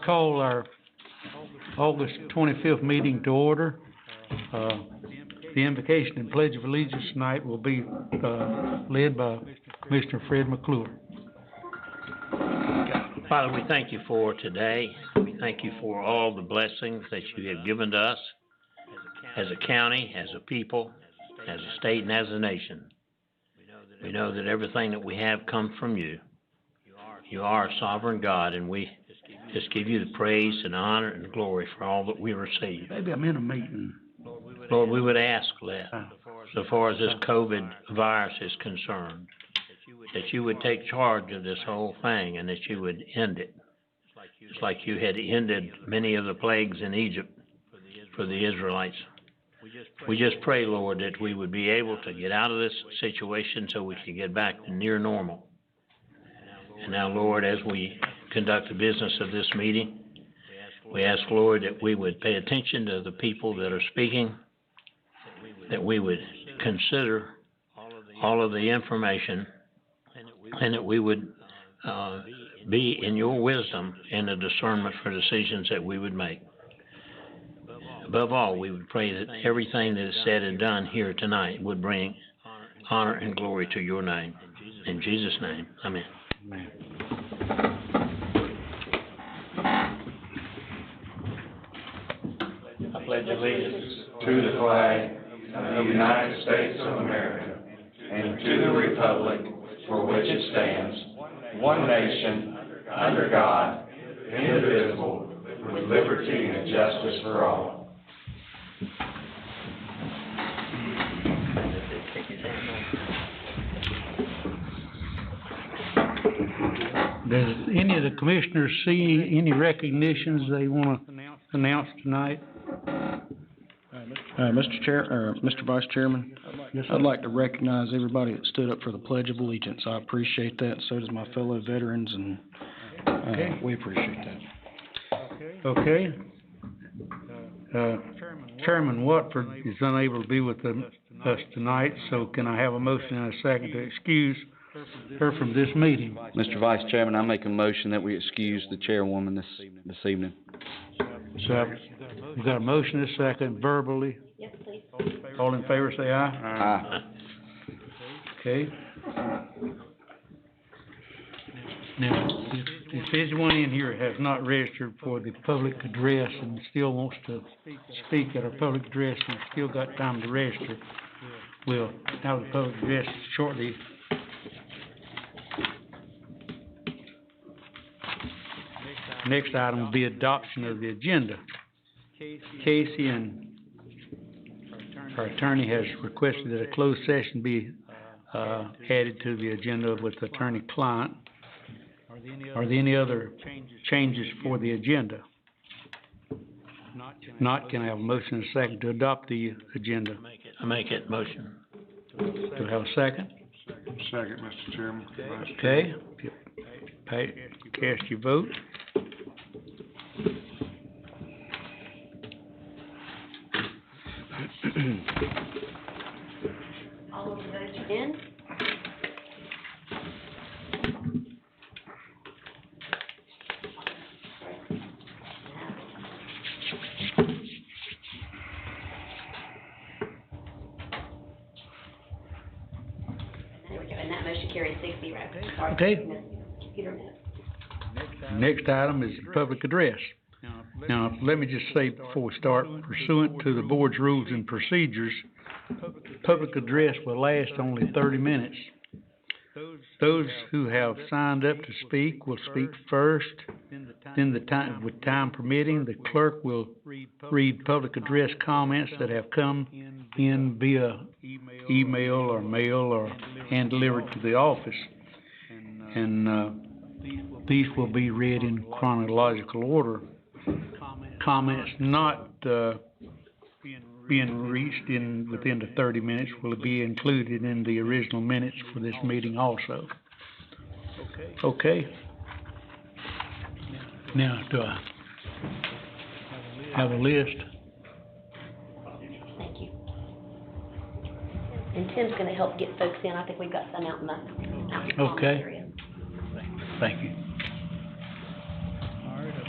call our August 25th meeting to order. The invocation and pledge of allegiance tonight will be led by Commissioner Fred McClure. Father, we thank you for today. We thank you for all the blessings that you have given to us as a county, as a people, as a state, and as a nation. We know that everything that we have comes from you. You are a sovereign God, and we just give you the praise and honor and glory for all that we receive. Maybe I'm in a meeting. Lord, we would ask that, so far as this COVID virus is concerned, that you would take charge of this whole thing and that you would end it, just like you had ended many of the plagues in Egypt for the Israelites. We just pray, Lord, that we would be able to get out of this situation so we can get back to near normal. And now, Lord, as we conduct the business of this meeting, we ask, Lord, that we would pay attention to the people that are speaking, that we would consider all of the information, and that we would be in your wisdom and the discernment for decisions that we would make. Above all, we would pray that everything that is said and done here tonight would bring honor and glory to your name. In Jesus' name, amen. Amen. I pledge allegiance to the flag of the United States of America and to the republic for which it stands, one nation, under God, indivisible, with liberty and justice for all. Does any of the commissioners see any recognitions they want to announce tonight? Mr. Vice Chairman, Yes, I'd like to recognize everybody that stood up for the Pledge of Allegiance. I appreciate that, so does my fellow veterans, and Okay. we appreciate that. Okay. Chairman Watford is unable to be with us tonight, so can I have a motion and a second to excuse her from this meeting? Mr. Vice Chairman, I make a motion that we excuse the chairwoman this evening. So, we've got a motion and a second verbally. Yes, please. All in favor, say aye. Aye. Okay. Now, if anyone in here has not registered for the public address and still wants to speak at our public address and still got time to register, we'll have the public address shortly. Next item will be adoption of the agenda. Casey and our attorney has requested that a closed session be added to the agenda with attorney-client. Are there any other changes for the agenda? Not, can I have a motion and a second to adopt the agenda? I make it motion. Do I have a second? Second, Mr. Chairman. Okay. Cast your vote. All of the votes are in. And that motion carries 6-0. Sorry. Okay. Computer minutes. Next item is the public address. Now, let me just say before we start, pursuant to the board's rules and procedures, public address will last only 30 minutes. Those who have signed up to speak will speak first. Then with time permitting, the clerk will read public address comments that have come in via email or mail or hand delivered to the office. And these will be read in chronological order. Comments not being reached within the 30 minutes will be included in the original minutes for this meeting also. Okay. Now, do I have a list? Thank you. And Tim's gonna help get folks in. I think we've got some out in the common Okay. area. Thank you.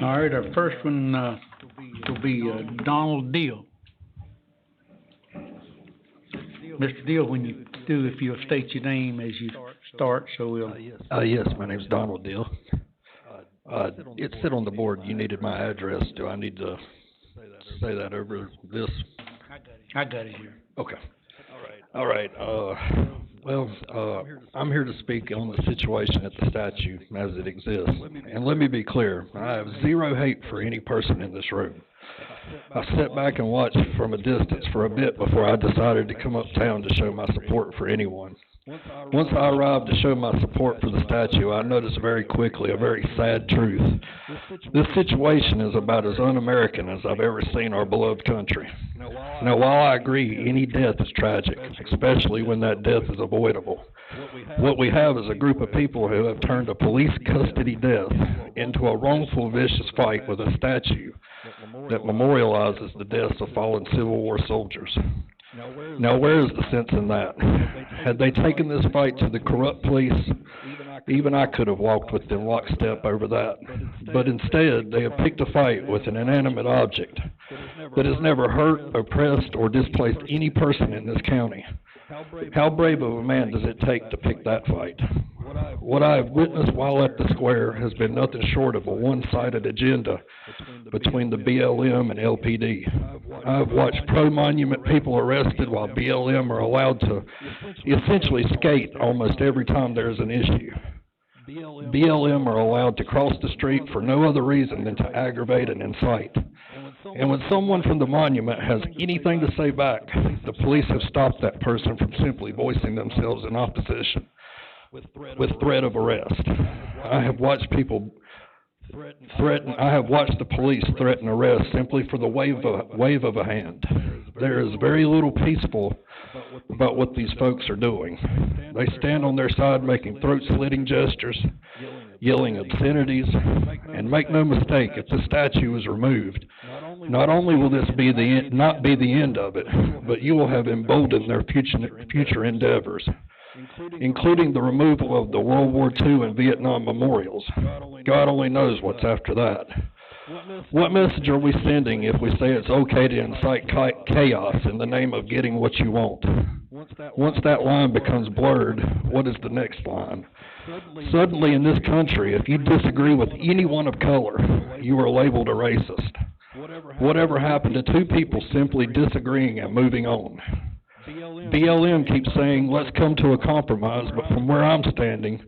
All right, our first one, will be, Donald Deal. Mr. Deal, when you do, if you'll state your name as you start, so we'll. Yes, my name's Donald Deal. It said on the board you needed my address. Do I need to say that over this? I got it here. Okay. All right, I'm here to speak on the situation at the statue as it exists. And let me be clear, I have zero hate for any person in this room. I sat back and watched from a distance for a bit before I decided to come uptown to show my support for anyone. Once I arrived to show my support for the statue, I noticed very quickly a very sad truth. This situation is about as un-American as I've ever seen our beloved country. Now, while I agree any death is tragic, especially when that death is avoidable, what we have is a group of people who have turned a police custody death into a wrongful, vicious fight with a statue that memorializes the deaths of fallen Civil War soldiers. Now, where is the sense in that? Had they taken this fight to the corrupt police, even I could have walked with them lockstep over that. But instead, they have picked a fight with an inanimate object that has never hurt, oppressed, or displaced any person in this county. How brave of a man does it take to pick that fight? What I have witnessed while at the square has been nothing short of a one-sided agenda between the BLM and LPD. I have watched pro-monument people arrested while BLM are allowed to essentially skate almost every time there is an issue. BLM are allowed to cross the street for no other reason than to aggravate and incite. And when someone from the monument has anything to say back, the police have stopped that person from simply voicing themselves in opposition with threat of arrest. I have watched the police threaten arrest simply for the wave of a hand. There is very little peaceful about what these folks are doing. They stand on their side making throat-slitting gestures, yelling obscenities, and make no mistake, if the statue is removed, not only will this not be the end of it, but you will have emboldened their future endeavors, including the removal of the World War II and Vietnam memorials. God only knows what's after that. What message are we sending if we say it's okay to incite chaos in the name of getting what you want? Once that line becomes blurred, what is the next line? Suddenly in this country, if you disagree with anyone of color, you are labeled a racist. Whatever happened to two people simply disagreeing and moving on? BLM keeps saying, let's come to a compromise, but from where I'm standing,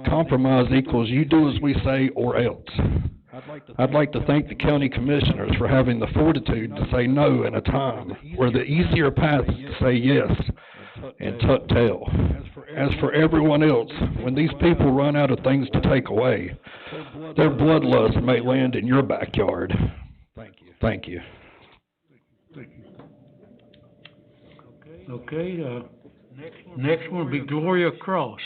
compromise equals you do as we say or else. I'd like to thank the county commissioners for having the fortitude to say no in a time where the easier path is to say yes and tuck tail. As for everyone else, when these people run out of things to take away, their bloodlust may land in your backyard. Thank you. Okay, next one will be Gloria Cross.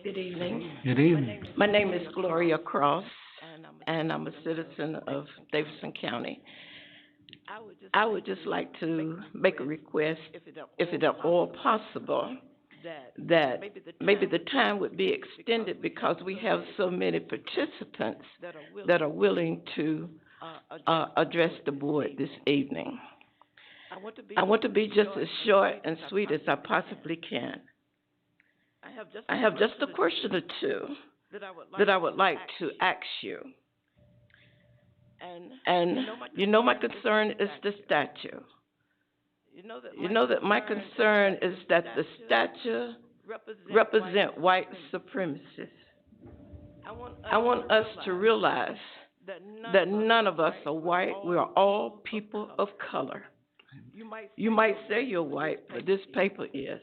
Good evening. Good evening. My name is Gloria Cross, and I'm a citizen of Davidson County. I would just like to make a request, if it at all possible, that maybe the time would be extended because we have so many participants that are willing to address the board this evening. I want to be just as short and sweet as I possibly can. I have just a question or two that I would like to ask you. And you know my concern is the statue. You know that my concern is that the statue represent white supremacists. I want us to realize that none of us are white. We are all people of color. You might say you're white, but this paper is.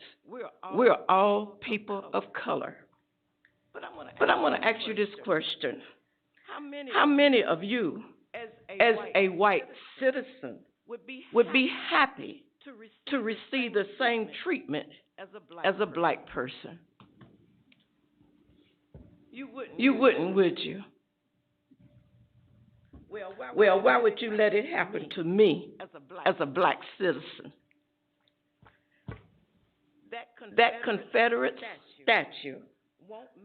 We're all people of color. But I want to ask you this question. How many of you, as a white citizen, would be happy to receive the same treatment as a black person? You wouldn't, would you? Well, why would you let it happen to me as a black citizen? that Confederate statue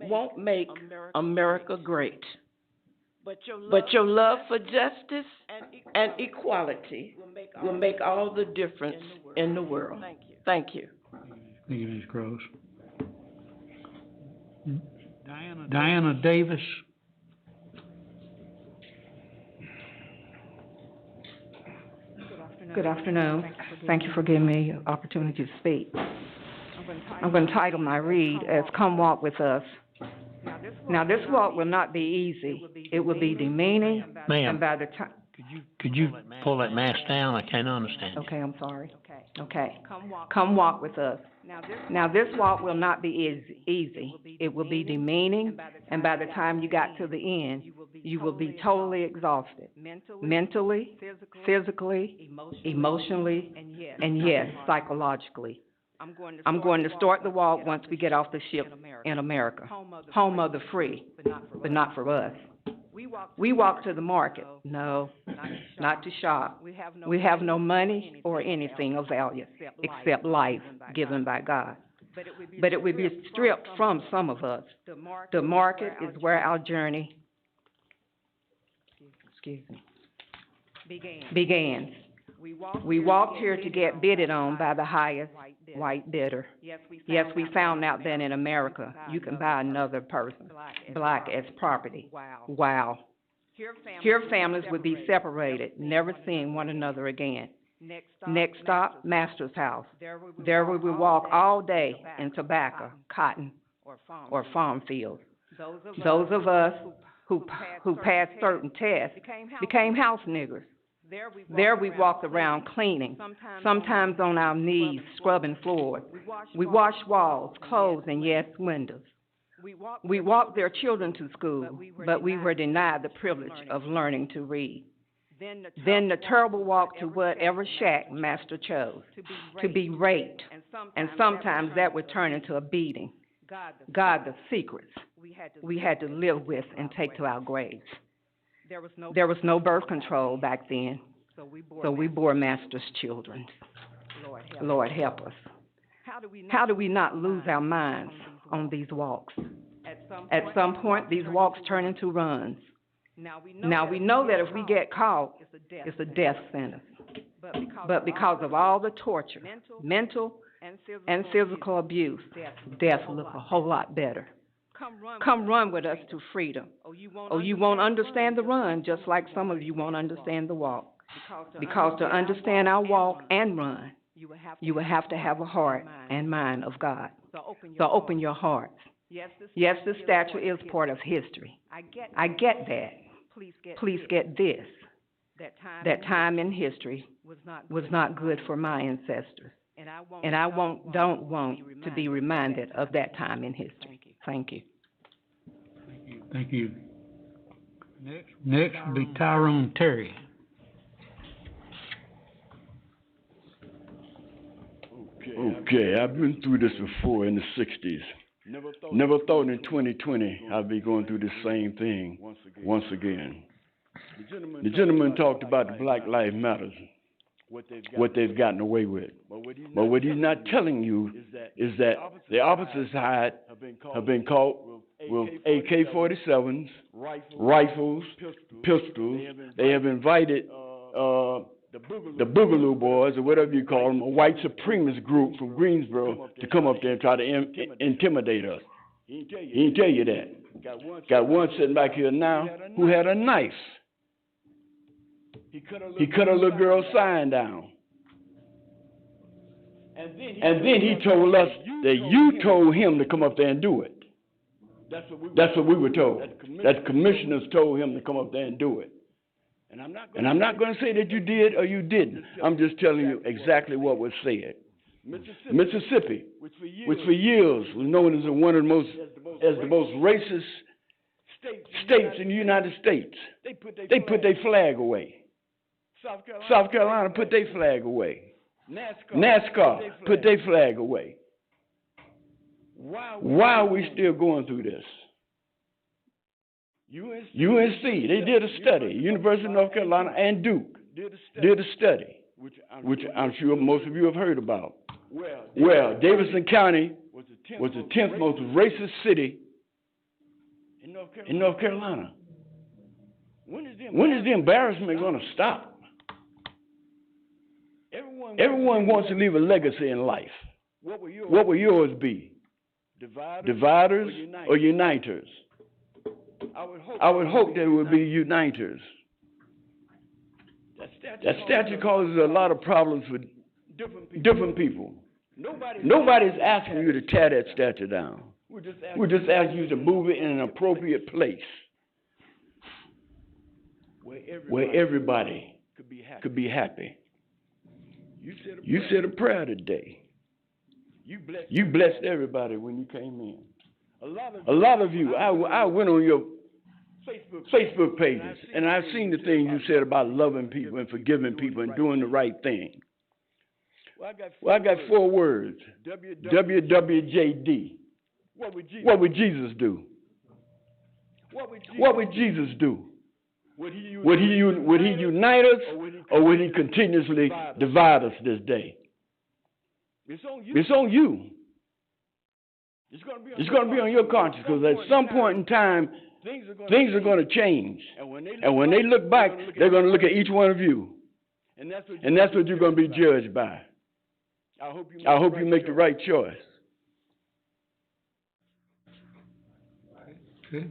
won't make America great. But your love for justice and equality will make all the difference in the world. Thank you. Thank you, Ms. Gross. Diana Davis. Good afternoon. Thank you for giving me the opportunity to speak. I'm going to title my read as Come Walk With Us. Now, this walk will not be easy. It will be demeaning, Ma'am. and by the time... Could you pull that mask down? I can't understand. Okay, I'm sorry. Okay. Come walk with us. Now, this walk will not be easy. It will be demeaning, and by the time you got to the end, you will be totally exhausted. Mentally, physically, emotionally, and yes, psychologically. I'm going to start the walk once we get off the ship in America, home of the free, but not for us. We walk to the market, no, not to shop. We have no money or anything of value except life given by God. But it will be stripped from some of us. The market is where our journey begins. We walked here to get bidded on by the highest white bidder. Yes, we found out that in America, you can buy another person, black, as property. Wow. Here families would be separated, never seeing one another again. Next stop, Master's house. There we would walk all day in tobacco, cotton, or farm fields. Those of us who passed certain tests became house niggers. There we walked around cleaning, sometimes on our knees, scrubbing floors. We washed walls, clothes, and yes, windows. We walked their children to school, but we were denied the privilege of learning to read. Then the terrible walk to whatever shack Master chose, to be raped, and sometimes that would turn into a beating. God, the secrets we had to live with and take to our graves. There was no birth control back then, so we bore Master's children. Lord help us. How do we not lose our minds on these walks? At some point, these walks turn into runs. Now we know that if we get caught, it's a death sentence. But because of all the torture, mental and physical abuse, death will look a whole lot better. Come run with us to freedom. Oh, you won't understand the run, just like some of you won't understand the walk. Because to understand our walk and run, you will have to have a heart and mind of God. So open your hearts. Yes, the statue is part of history. I get that. Please get this. That time in history was not good for my ancestors. And I don't want to be reminded of that time in history. Thank you. Thank you. Next will be Tyrone Terry. Okay, I've been through this before in the 60s. Never thought in 2020 I'd be going through the same thing once again. The gentleman talked about the Black Lives Matters, what they've gotten away with. But what he's not telling you is that the opposite side have been caught with AK-47s, rifles, pistols. They have invited the Boogaloo Boys, or whatever you call them, a white supremacist group from Greensboro, to come up there and try to intimidate us. He didn't tell you that. Got one sitting back here now who had a knife. He cut a little girl's sign down. And then he told us that you told him to come up there and do it. That's what we were told. That commissioners told him to come up there and do it. And I'm not going to say that you did or you didn't. I'm just telling you exactly what was said. Mississippi, which for years was known as the most racist states in the United States, they put their flag away. South Carolina put their flag away. NASCAR put their flag away. Why are we still going through this? UNC, they did a study. University of North Carolina and Duke did a study, which I'm sure most of you have heard about. Well, Davidson County was the 10th most racist city in North Carolina. When is the embarrassment going to stop? Everyone wants to leave a legacy in life. What will yours be? Dividers or uniters? I would hope that it would be uniters. That statute causes a lot of problems for different people. Nobody's asking you to tear that statue down. We're just asking you to move it in an appropriate place where everybody could be happy. You said a prayer today. You blessed everybody when you came in. A lot of you, I went on your Facebook pages, and I've seen the things you said about loving people and forgiving people and doing the right thing. Well, I got 4 words. WWJD. What would Jesus do? What would Jesus do? Would he unite us, or would he continuously divide us this day? It's on you. It's going to be on your conscience, because at some point in time, things are going to change. And when they look back, they're going to look at each one of you. And that's what you're going to be judged by. I hope you make the right choice. Okay.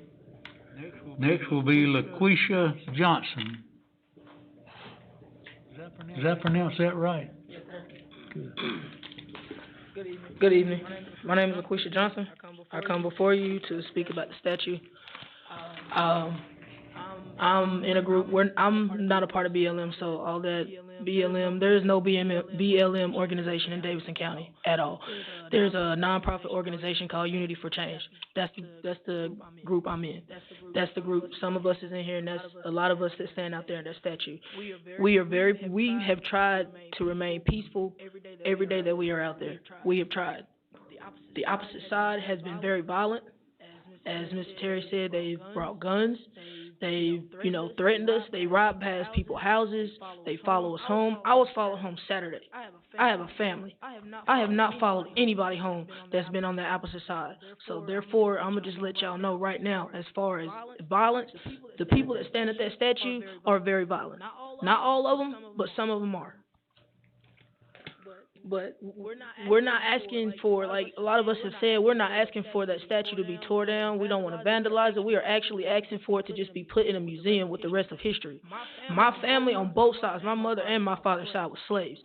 Next will be LaQuisha Johnson. Did I pronounce that right? Good evening. My name is LaQuisha Johnson. I come before you to speak about the statute. I'm in a group where I'm not a part of BLM, so all that BLM, there is no BLM organization in Davidson County at all. There's a nonprofit organization called Unity for Change. That's the group I'm in. That's the group. Some of us is in here, and that's a lot of us that stand out there in that statue. We have tried to remain peaceful every day that we are out there. We have tried. The opposite side has been very violent. As Mr. Terry said, they've brought guns. They've, threatened us. They ride past people's houses. They follow us home. I was followed home Saturday. I have a family. I have not followed anybody home that's been on the opposite side. So therefore, I'm going to just let y'all know right now, as far as violence, the people that stand at that statue are very violent. Not all of them, but some of them are. But we're not asking for, like a lot of us have said, we're not asking for that statue to be tore down. We don't want to vandalize it. We are actually asking for it to just be put in a museum with the rest of history. My family on both sides, my mother and my father's side, was slaves.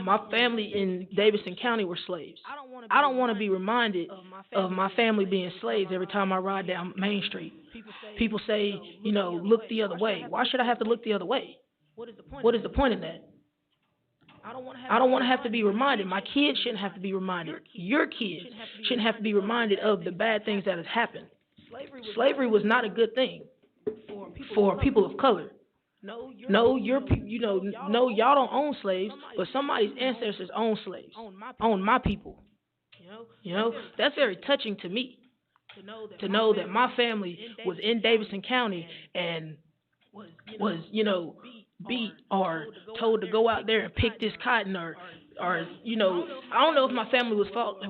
My family in Davidson County were slaves. I don't want to be reminded of my family being slaves every time I ride down Main Street. People say, look the other way. Why should I have to look the other way? What is the point in that? I don't want to have to be reminded. My kids shouldn't have to be reminded. Your kids shouldn't have to be reminded of the bad things that has happened. Slavery was not a good thing for people of color. No, y'all don't own slaves, but somebody's ancestors owned slaves, owned my people. That's very touching to me, to know that my family was in Davidson County and was beat or told to go out there and pick this cotton or I don't know if my family was fought in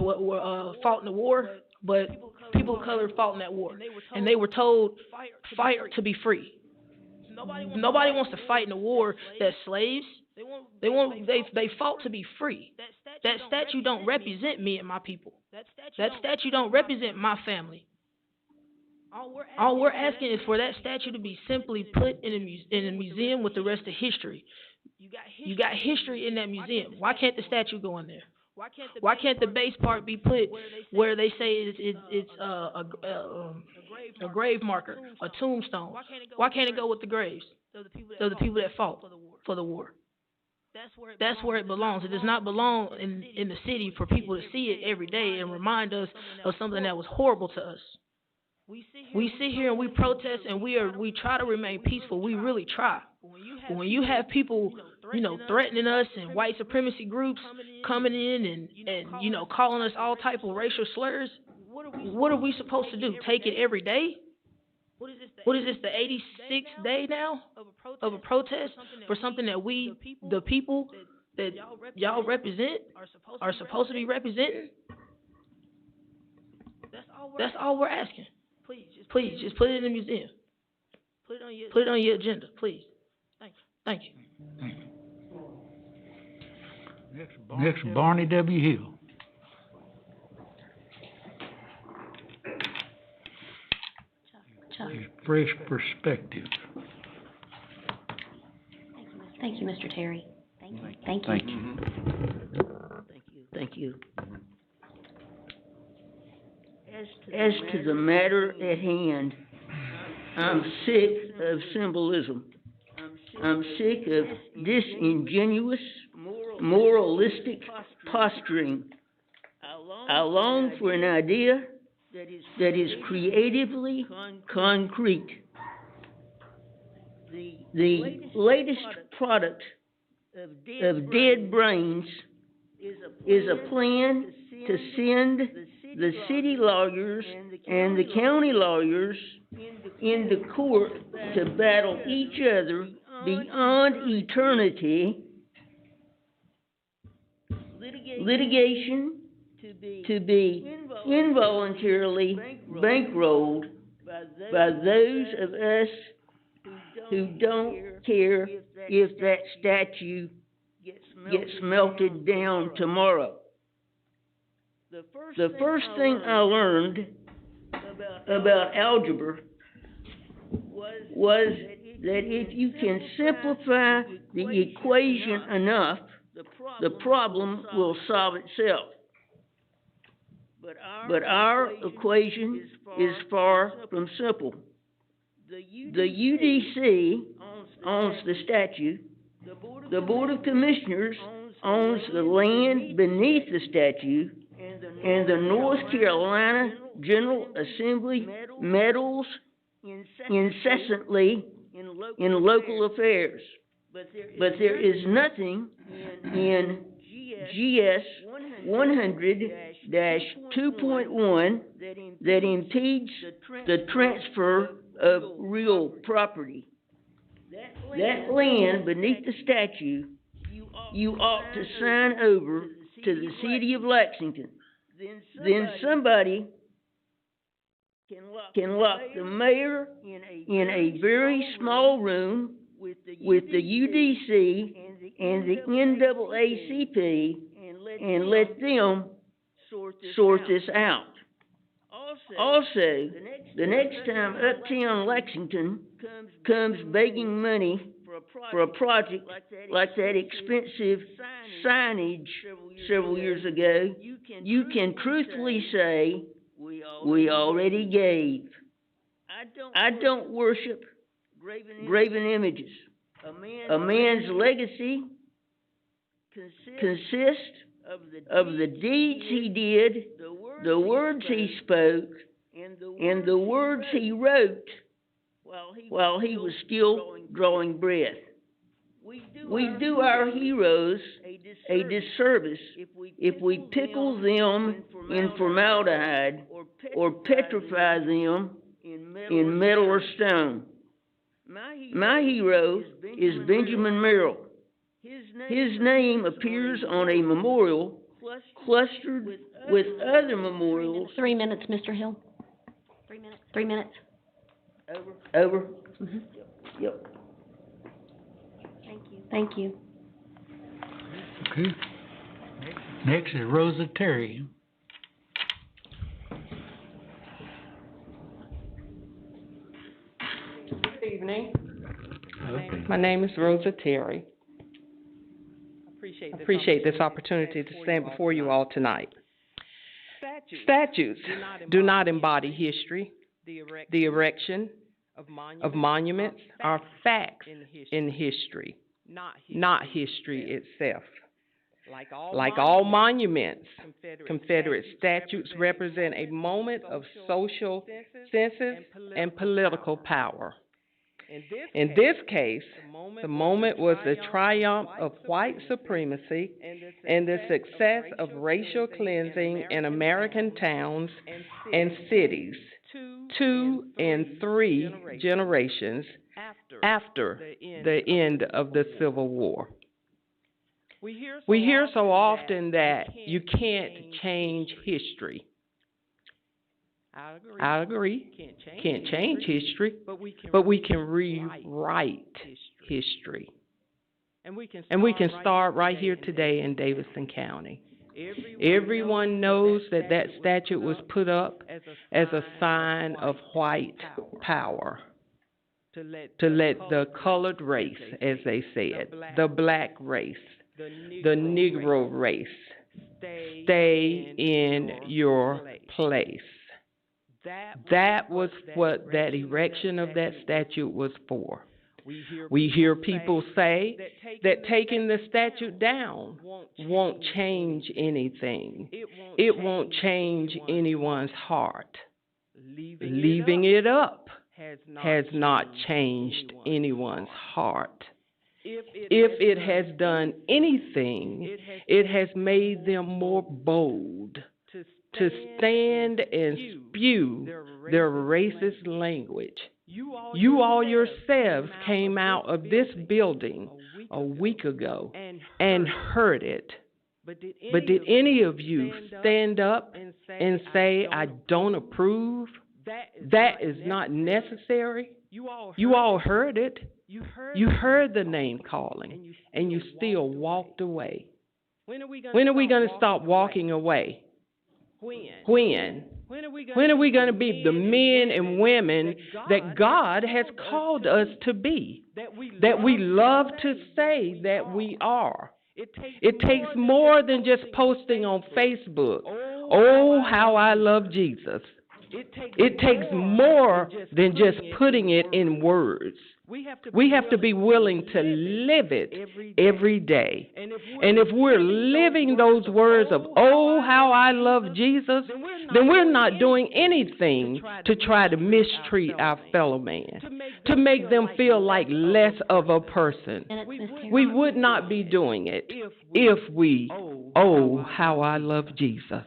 the war, but people of color fought in that war, and they were told fight to be free. Nobody wants to fight in a war that's slaves. They fought to be free. That statue don't represent me and my people. That statue don't represent my family. All we're asking is for that statue to be simply put in a museum with the rest of history. You got history in that museum. Why can't the statue go in there? Why can't the base part be put where they say it's a grave marker, a tombstone? Why can't it go with the graves of the people that fought for the war? That's where it belongs. It does not belong in the city for people to see it every day and remind us of something that was horrible to us. We sit here and we protest and we try to remain peaceful. We really try. But when you have people, threatening us and white supremacy groups coming in and calling us all type of racial slurs, what are we supposed to do? Take it every day? What is this, the 86th day now of a protest for something that we, the people, that y'all represent are supposed to be representing? That's all we're asking. Please, just put it in the museum. Put it on your agenda, please. Thank you. Next, Barney W. Hill. Fresh perspective. Thank you, Mr. Terry. Thank you. Thank you. Thank you. As to the matter at hand, I'm sick of symbolism. I'm sick of disingenuous, moralistic posturing. I long for an idea that is creatively concrete. The latest product of dead brains is a plan to send the city lawyers and the county lawyers into court to battle each other beyond eternity. Litigation to be involuntarily bankrolled by those of us who don't care if that statue gets melted down tomorrow. The first thing I learned about algebra was that if you can simplify the equation enough, the problem will solve itself. But our equation is far from simple. The UDC owns the statue. The Board of Commissioners owns the land beneath the statue, and the North Carolina General Assembly meddles incessantly in local affairs. But there is nothing in GS 100-2.1 that impedes the transfer of real property. That land beneath the statue, you ought to sign over to the city of Lexington. Then somebody can lock the mayor in a very small room with the UDC and the NAACP and let them sort this out. Also, the next time Uptown Lexington comes begging money for a project like that expensive signage several years ago, you can truthfully say, we already gave. I don't worship graven images. A man's legacy consists of the deeds he did, the words he spoke, and the words he wrote while he was still drawing breath. We do our heroes a disservice if we pickle them in formaldehyde or petrify them in metal or stone. My hero is Benjamin Merrill. His name appears on a memorial clustered with other memorials. 3 minutes, Mr. Hill. 3 minutes. Over. Mm-hmm. Yep. Thank you. Okay. Next is Rosa Terry. Good evening. Okay. My name is Rosa Terry. I appreciate this opportunity to stand before you all tonight. Statutes do not embody history. The erection of monuments are facts in history, not history itself. Like all monuments, Confederate statutes represent a moment of social census and political power. In this case, the moment was the triumph of white supremacy and the success of racial cleansing in American towns and cities 2 and 3 generations after the end of the Civil War. We hear so often that you can't change history. I agree. Can't change history, but we can rewrite history. And we can start right here today in Davidson County. Everyone knows that that statue was put up as a sign of white power, to let the colored race, as they said, the black race, the Negro race, stay in your place. That was what that erection of that statue was for. We hear people say that taking the statue down won't change anything. It won't change anyone's heart. Leaving it up has not changed anyone's heart. If it has done anything, it has made them more bold to stand and spew their racist language. You all yourselves came out of this building a week ago and heard it. But did any of you stand up and say, I don't approve? That is not necessary. You all heard it. You heard the name calling, and you still walked away. When are we going to stop walking away? When? When are we going to be the men and women that God has called us to be? That we love to say that we are. It takes more than just posting on Facebook, oh, how I love Jesus. It takes more than just putting it in words. We have to be willing to live it every day. And if we're living those words of, oh, how I love Jesus, then we're not doing anything to try to mistreat our fellow man, to make them feel like less of a person. We would not be doing it if we, oh, how I love Jesus.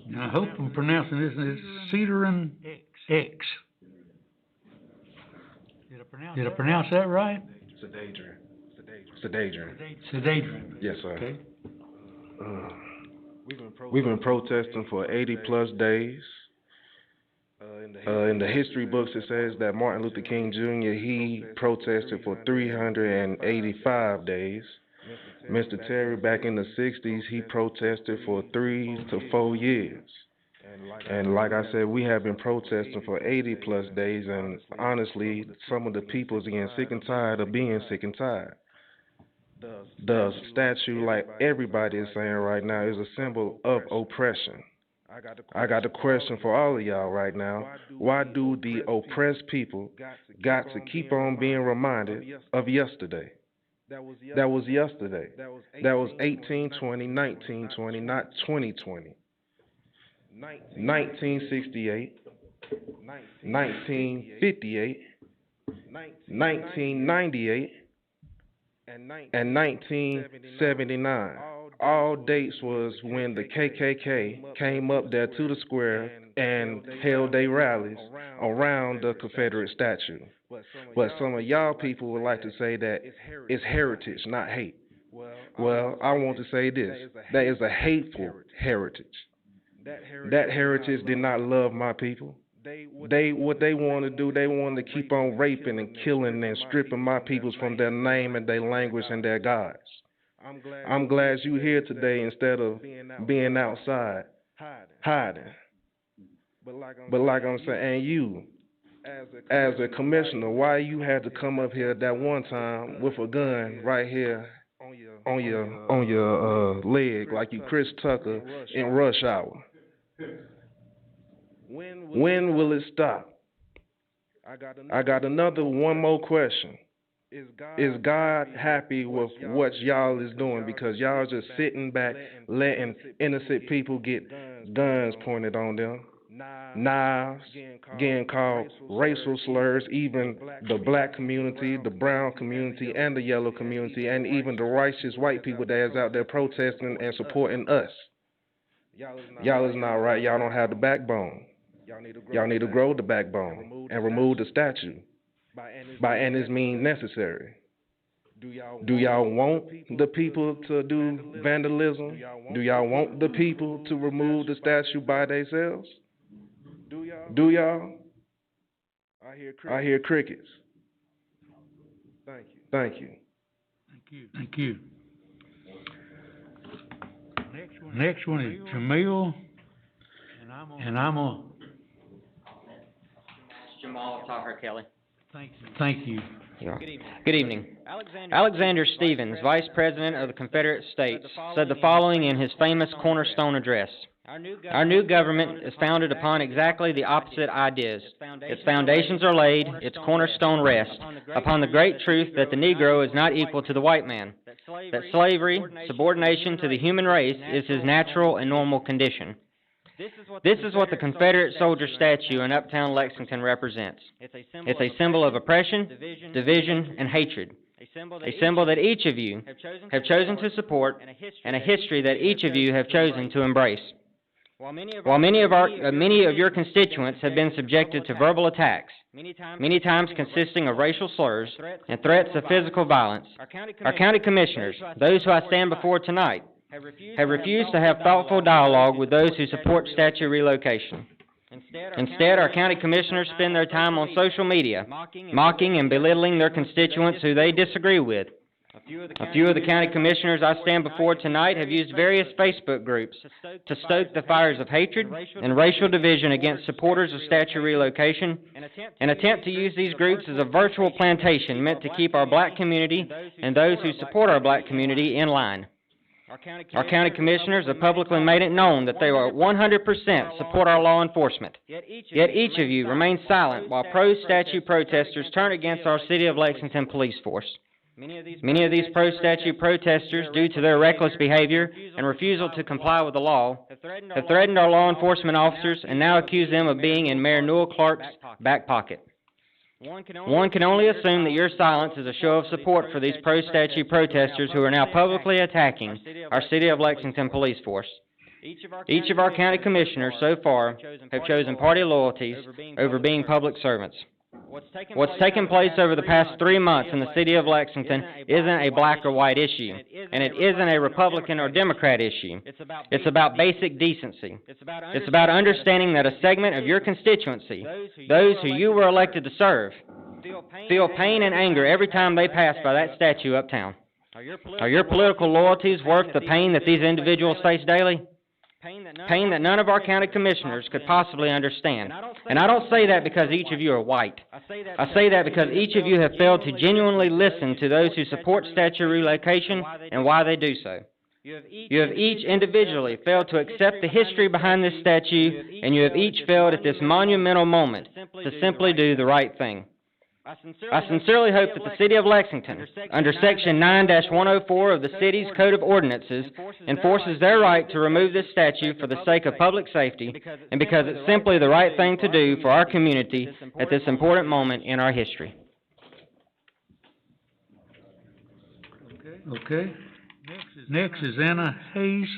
Now, I hope I'm pronouncing this, it's Cedarin X. Did I pronounce that right? Sedadrin. Yes, sir. Okay. We've been protesting for 80 plus days. In the history books, it says that Martin Luther King Jr., he protested for 385 days. Mr. Terry, back in the 60s, he protested for 3 to 4 years. And like I said, we have been protesting for 80 plus days, and honestly, some of the people is getting sick and tired of being sick and tired. The statue, like everybody is saying right now, is a symbol of oppression. I got a question for all of y'all right now. Why do the oppressed people got to keep on being reminded of yesterday? That was yesterday. That was 1820, 1920, not 2020. 1968, 1958, 1998, and 1979. All dates was when the KKK came up there to the square and held their rallies around the Confederate statue. But some of y'all people would like to say that it's heritage, not hate. Well, I want to say this. That is a hateful heritage. That heritage did not love my people. What they want to do, they want to keep on raping and killing and stripping my peoples from their name and their language and their gods. I'm glad you here today instead of being outside hiding. But like I'm saying, and you, as a commissioner, why you had to come up here that one time with a gun right here on your leg like you Chris Tucker in Rush Hour? When will it stop? I got one more question. Is God happy with what y'all is doing? Because y'all just sitting back, letting innocent people get guns pointed on them, knives, getting called racial slurs, even the black community, the brown community, and the yellow community, and even the righteous white people that is out there protesting and supporting us. Y'all is not right. Y'all don't have the backbone. Y'all need to grow the backbone and remove the statue. by any means necessary. Do y'all want the people to do vandalism? Do y'all want the people to remove the statue by themselves? Do y'all? I hear crickets. Thank you. Thank you. Next one is Jamil, and I'm a, Jamal Taher Kelly. thank you. Good evening. Alexander Stevens, Vice President of the Confederate States, said the following in his famous Cornerstone Address. Our new government is founded upon exactly the opposite ideas. Its foundations are laid, its cornerstone rests, upon the great truth that the Negro is not equal to the white man, that slavery, subordination to the human race, is his natural and normal condition. This is what the Confederate soldier statue in Uptown Lexington represents. It's a symbol of oppression, division, and hatred. A symbol that each of you have chosen to support, and a history that each of you have chosen to embrace. While many of your constituents have been subjected to verbal attacks, many times consisting of racial slurs and threats of physical violence, our county commissioners, those who I stand before tonight, have refused to have thoughtful dialogue with those who support statue relocation. Instead, our county commissioners spend their time on social media, mocking and belittling their constituents who they disagree with. A few of the county commissioners I stand before tonight have used various Facebook groups to stoke the fires of hatred and racial division against supporters of statue relocation, and attempt to use these groups as a virtual plantation meant to keep our black community and those who support our black community in line. Our county commissioners have publicly made it known that they will 100% support our law enforcement. Yet each of you remains silent while pro-statue protesters turn against our City of Lexington police force. Many of these pro-statue protesters, due to their reckless behavior and refusal to comply with the law, have threatened our law enforcement officers and now accuse them of being in Mayor Newell Clark's back pocket. One can only assume that your silence is a show of support for these pro-statue protesters who are now publicly attacking our City of Lexington police force. Each of our county commissioners so far have chosen party loyalties over being public servants. What's taken place over the past 3 months in the City of Lexington isn't a black or white issue, and it isn't a Republican or Democrat issue. It's about basic decency. It's about understanding that a segment of your constituency, those who you were elected to serve, feel pain and anger every time they pass by that statue uptown. Are your political loyalties worth the pain that these individuals face daily? Pain that none of our county commissioners could possibly understand. And I don't say that because each of you are white. I say that because each of you have failed to genuinely listen to those who support statue relocation and why they do so. You have each individually failed to accept the history behind this statue, and you have each failed at this monumental moment to simply do the right thing. I sincerely hope that the City of Lexington, under Section 9-104 of the city's Code of Ordinances, enforces their right to remove this statue for the sake of public safety and because it's simply the right thing to do for our community at this important moment in our history. Okay. Next is Anna Hayes.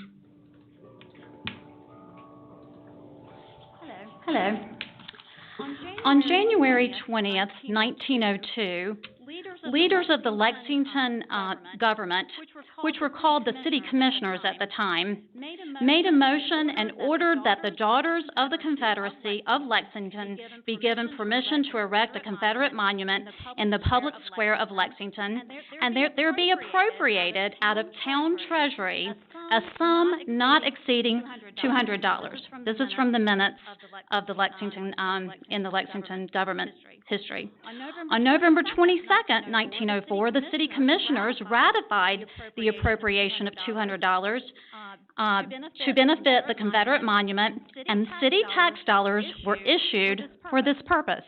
Hello. On January 20th, 1902, leaders of the Lexington government, which were called the city commissioners at the time, made a motion and ordered that the Daughters of the Confederacy of Lexington be given permission to erect a Confederate monument in the public square of Lexington, and there be appropriated out of town treasury a sum not exceeding $200. This is from the minutes of the Lexington, in the Lexington government history. On November 22nd, 1904, the city commissioners ratified the appropriation of $200 to benefit the Confederate monument, and city tax dollars were issued for this purpose.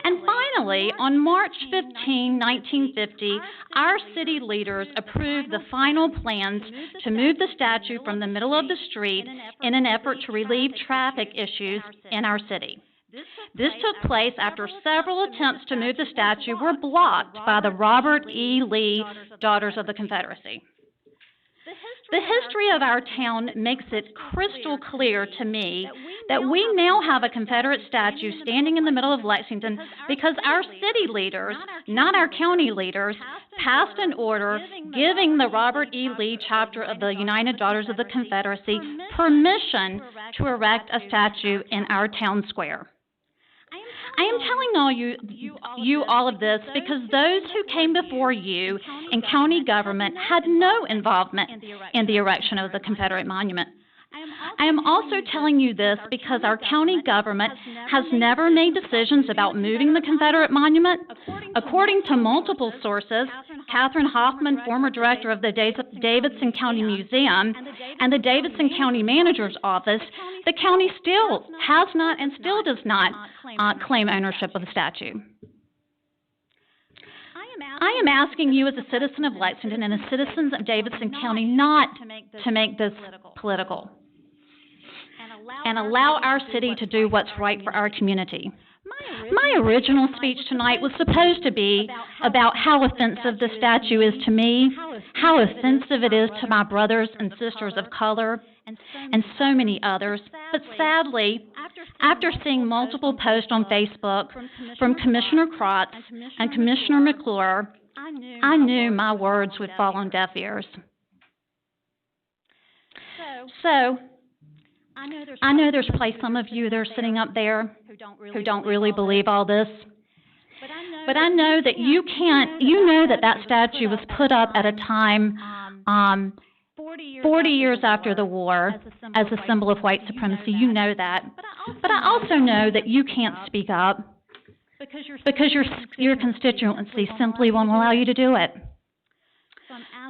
And finally, on March 15, 1950, our city leaders approved the final plans to move the statue from the middle of the street in an effort to relieve traffic issues in our city. This took place after several attempts to move the statue were blocked by the Robert E. Lee Daughters of the Confederacy. The history of our town makes it crystal clear to me that we now have a Confederate statue standing in the middle of Lexington because our city leaders, not our county leaders, passed an order giving the Robert E. Lee chapter of the United Daughters of the Confederacy permission to erect a statue in our town square. I am telling all of this because those who came before you in county government had no involvement in the erection of the Confederate monument. I am also telling you this because our county government has never made decisions about moving the Confederate monument. According to multiple sources, Catherine Hoffman, former director of the Davidson County Museum, and the Davidson County Manager's Office, the county still has not and still does not claim ownership of the statue. I am asking you as a citizen of Lexington and as citizens of Davidson County not to make this political and allow our city to do what's right for our community. My original speech tonight was supposed to be about how offensive the statue is to me, how offensive it is to my brothers and sisters of color, and so many others. But sadly, after seeing multiple posts on Facebook from Commissioner Crotts and Commissioner McClure, I knew my words would fall on deaf ears. So, I know there's probably some of you that are sitting up there who don't really believe all this. But I know that you know that statue was put up at a time 40 years after the war as a symbol of white supremacy. You know that. But I also know that you can't speak up because your constituency simply won't allow you to do it.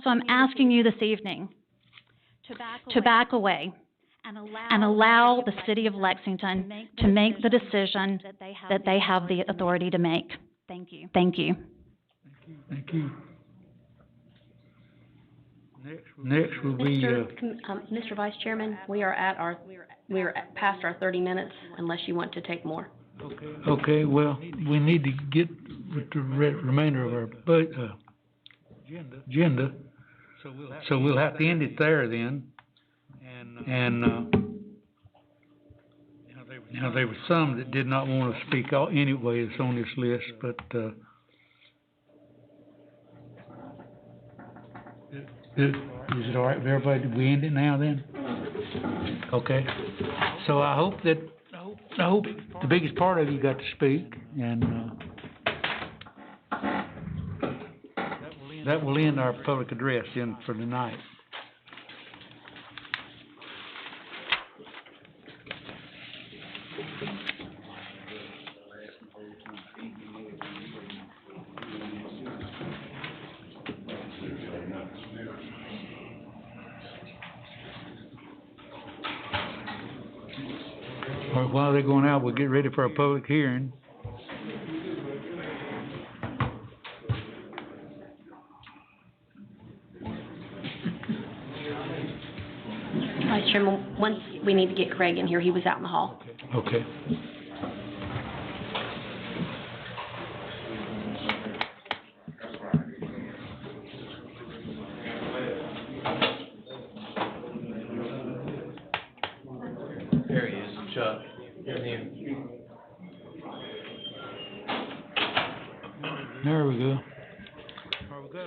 So I'm asking you this evening to back away and allow the city of Lexington to make the decision that they have the authority to make. Thank you. Thank you. Thank you. Next will be, Mr. Vice Chairman, we are past our 30 minutes unless you want to take more. okay, well, we need to get with the remainder of our agenda. So we'll have to end it there then. And now there were some that did not want to speak out anyway that's on this list, but is it all right with everybody? Did we end it now then? Okay. So I hope the biggest part of you got to speak, and that will end our public address then for tonight. All right, while they're going out, we'll get ready for our public hearing. Vice Chairman, once we need to get Craig in here, he was out in the hall. Okay. There he is, Chuck. There we go.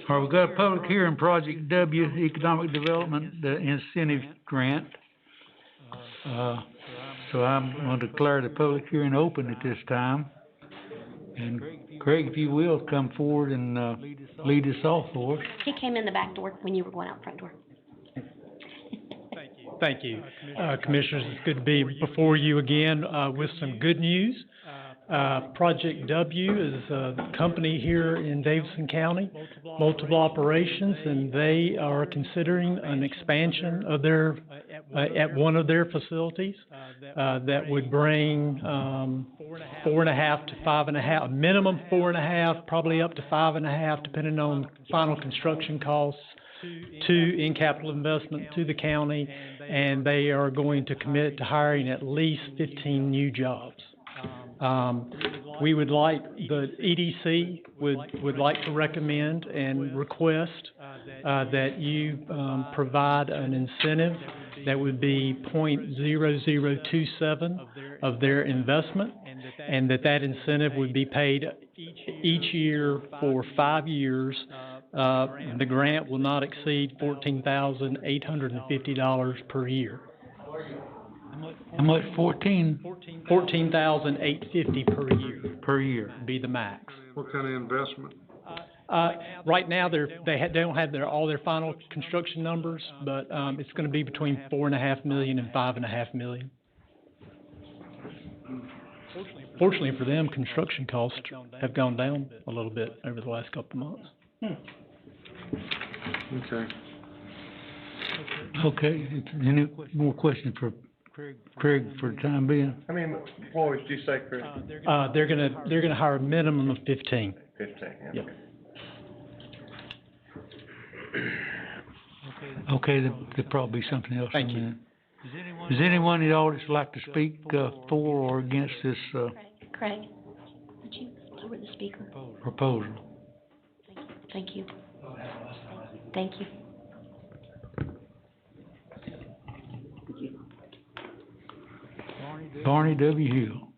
All right, we've got a public hearing, Project W, Economic Development Incentive Grant. So I'm going to declare the public hearing open at this time. And Craig, if you will, come forward and lead us off for us. He came in the back door when you were going out front door. Thank you. Commissioners, it's good to be before you again with some good news. Project W is a company here in Davidson County, multiple operations, and they are considering an expansion of their at one of their facilities that would bring 4.5 to 5.5, minimum 4.5, probably up to 5.5, depending on final construction costs, in capital investment to the county, and they are going to commit to hiring at least 15 new jobs. we would like, the EDC would like to recommend and request, that you, provide an incentive that would be .0027 of their investment, and that incentive would be paid each year for 5 years. The grant will not exceed $14,850 per year. How much, 14? $14,850 per year. Per year. Would be the max. What kind of investment? Right now, they don't have all their final construction numbers, but, it's gonna be between $4.5 million and $5.5 million. Fortunately for them, construction costs have gone down a little bit over the last couple of months. Okay. Okay, any more questions for Craig for the time being? How many employees did you say, Chris? They're gonna hire a minimum of 15. 15, yeah. Yep. Okay, there'll probably be something else. Thank you. Does anyone in the audience like to speak, for or against this, Craig, would you lower the speaker? proposal? Thank you. Thank you. Barney W. Hill.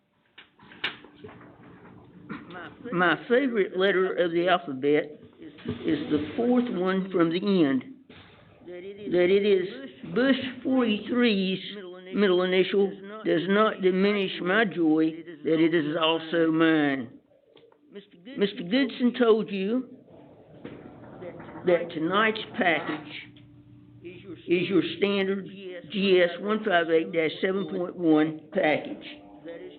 My favorite letter of the alphabet is the fourth one from the end. That it is Bush 43's middle initial does not diminish my joy that it is also mine. Mr. Goodson told you that tonight's package is your standard GS 158-7.1 package.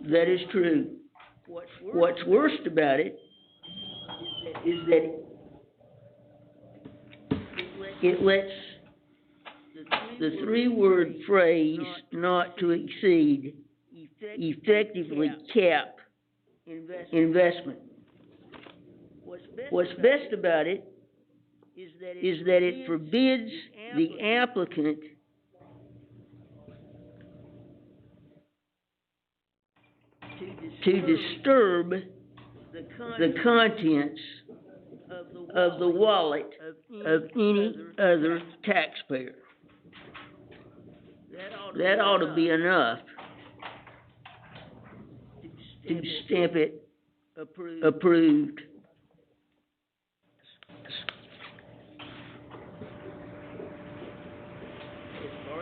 That is true. What's worst about it is that it lets the three-word phrase "not to exceed" effectively cap investment. What's best about it is that it forbids the applicant to disturb the contents of the wallet of any other taxpayer. That ought to be enough to stamp it approved.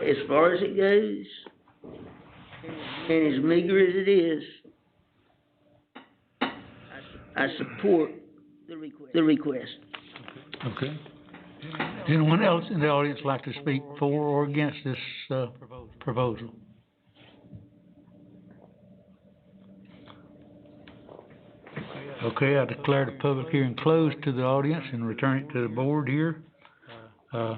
As far as it goes, and as meager as it is, I support the request. Okay. Does anyone else in the audience like to speak for or against this, proposal? Okay, I declare the public hearing closed to the audience and return it to the board here. Do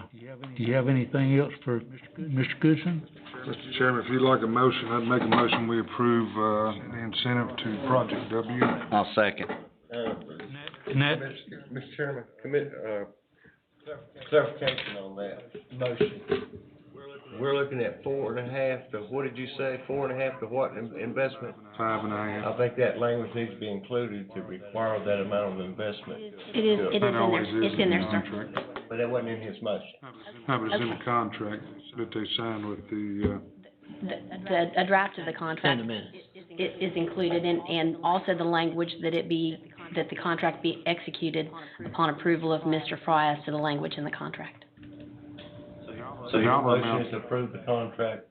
you have anything else for Mr. Goodson? Mr. Chairman, if you'd like a motion, I'd make a motion we approve, the incentive to Project W. I'll second. Mr. Chairman, clarification on that motion. We're looking at 4.5 to, what did you say, 4.5 to what investment? 5.5. I think that language needs to be included to require that amount of investment. It is in there, it's in there, sir. But that wasn't in his motion. No, but it's in the contract that they signed with the, A draft of the contract is included in, and also the language that that the contract be executed upon approval of Mr. Fry as to the language in the contract. So your motion is to approve the contract?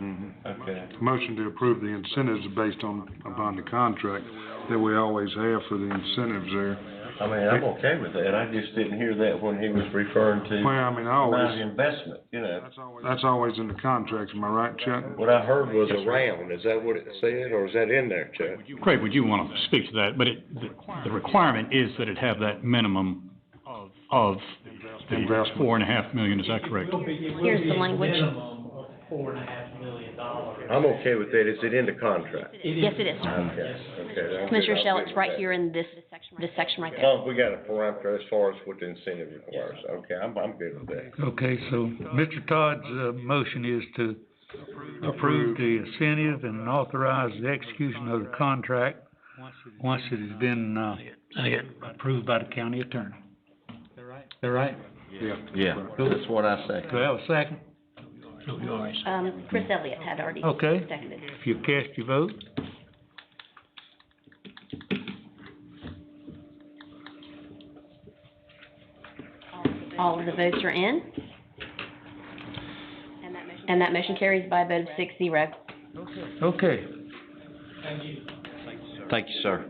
Okay. motion to approve the incentives based upon the contract that we always have for the incentives there. I mean, I'm okay with that, I just didn't hear that when he was referring to Well, I mean, I always, amount of investment, you know. that's always in the contracts, am I right, Chuck? What I heard was around, is that what it said, or is that in there, Chuck? Craig, would you want to speak to that? But the requirement is that it have that minimum of the $4.5 million, is that correct? Here's the language. Minimum of $4.5 million. I'm okay with that, is it in the contract? Yes, it is, sir. Okay. Commissioner Shell, it's right here in this section right As there. long as we got a parameter as far as what the incentive requires, okay, I'm good with that. Okay, so Mr. Todd's, motion is to approve the incentive and authorize the execution of the contract once it has been, approved by the county attorney. Is that right? Yeah, that's what I say. Do I have a second? Chris Elliott had already Okay. seconded. If you cast your vote. All of the votes are in. And that motion carries by a vote of 6-0. Okay. Thank you, sir.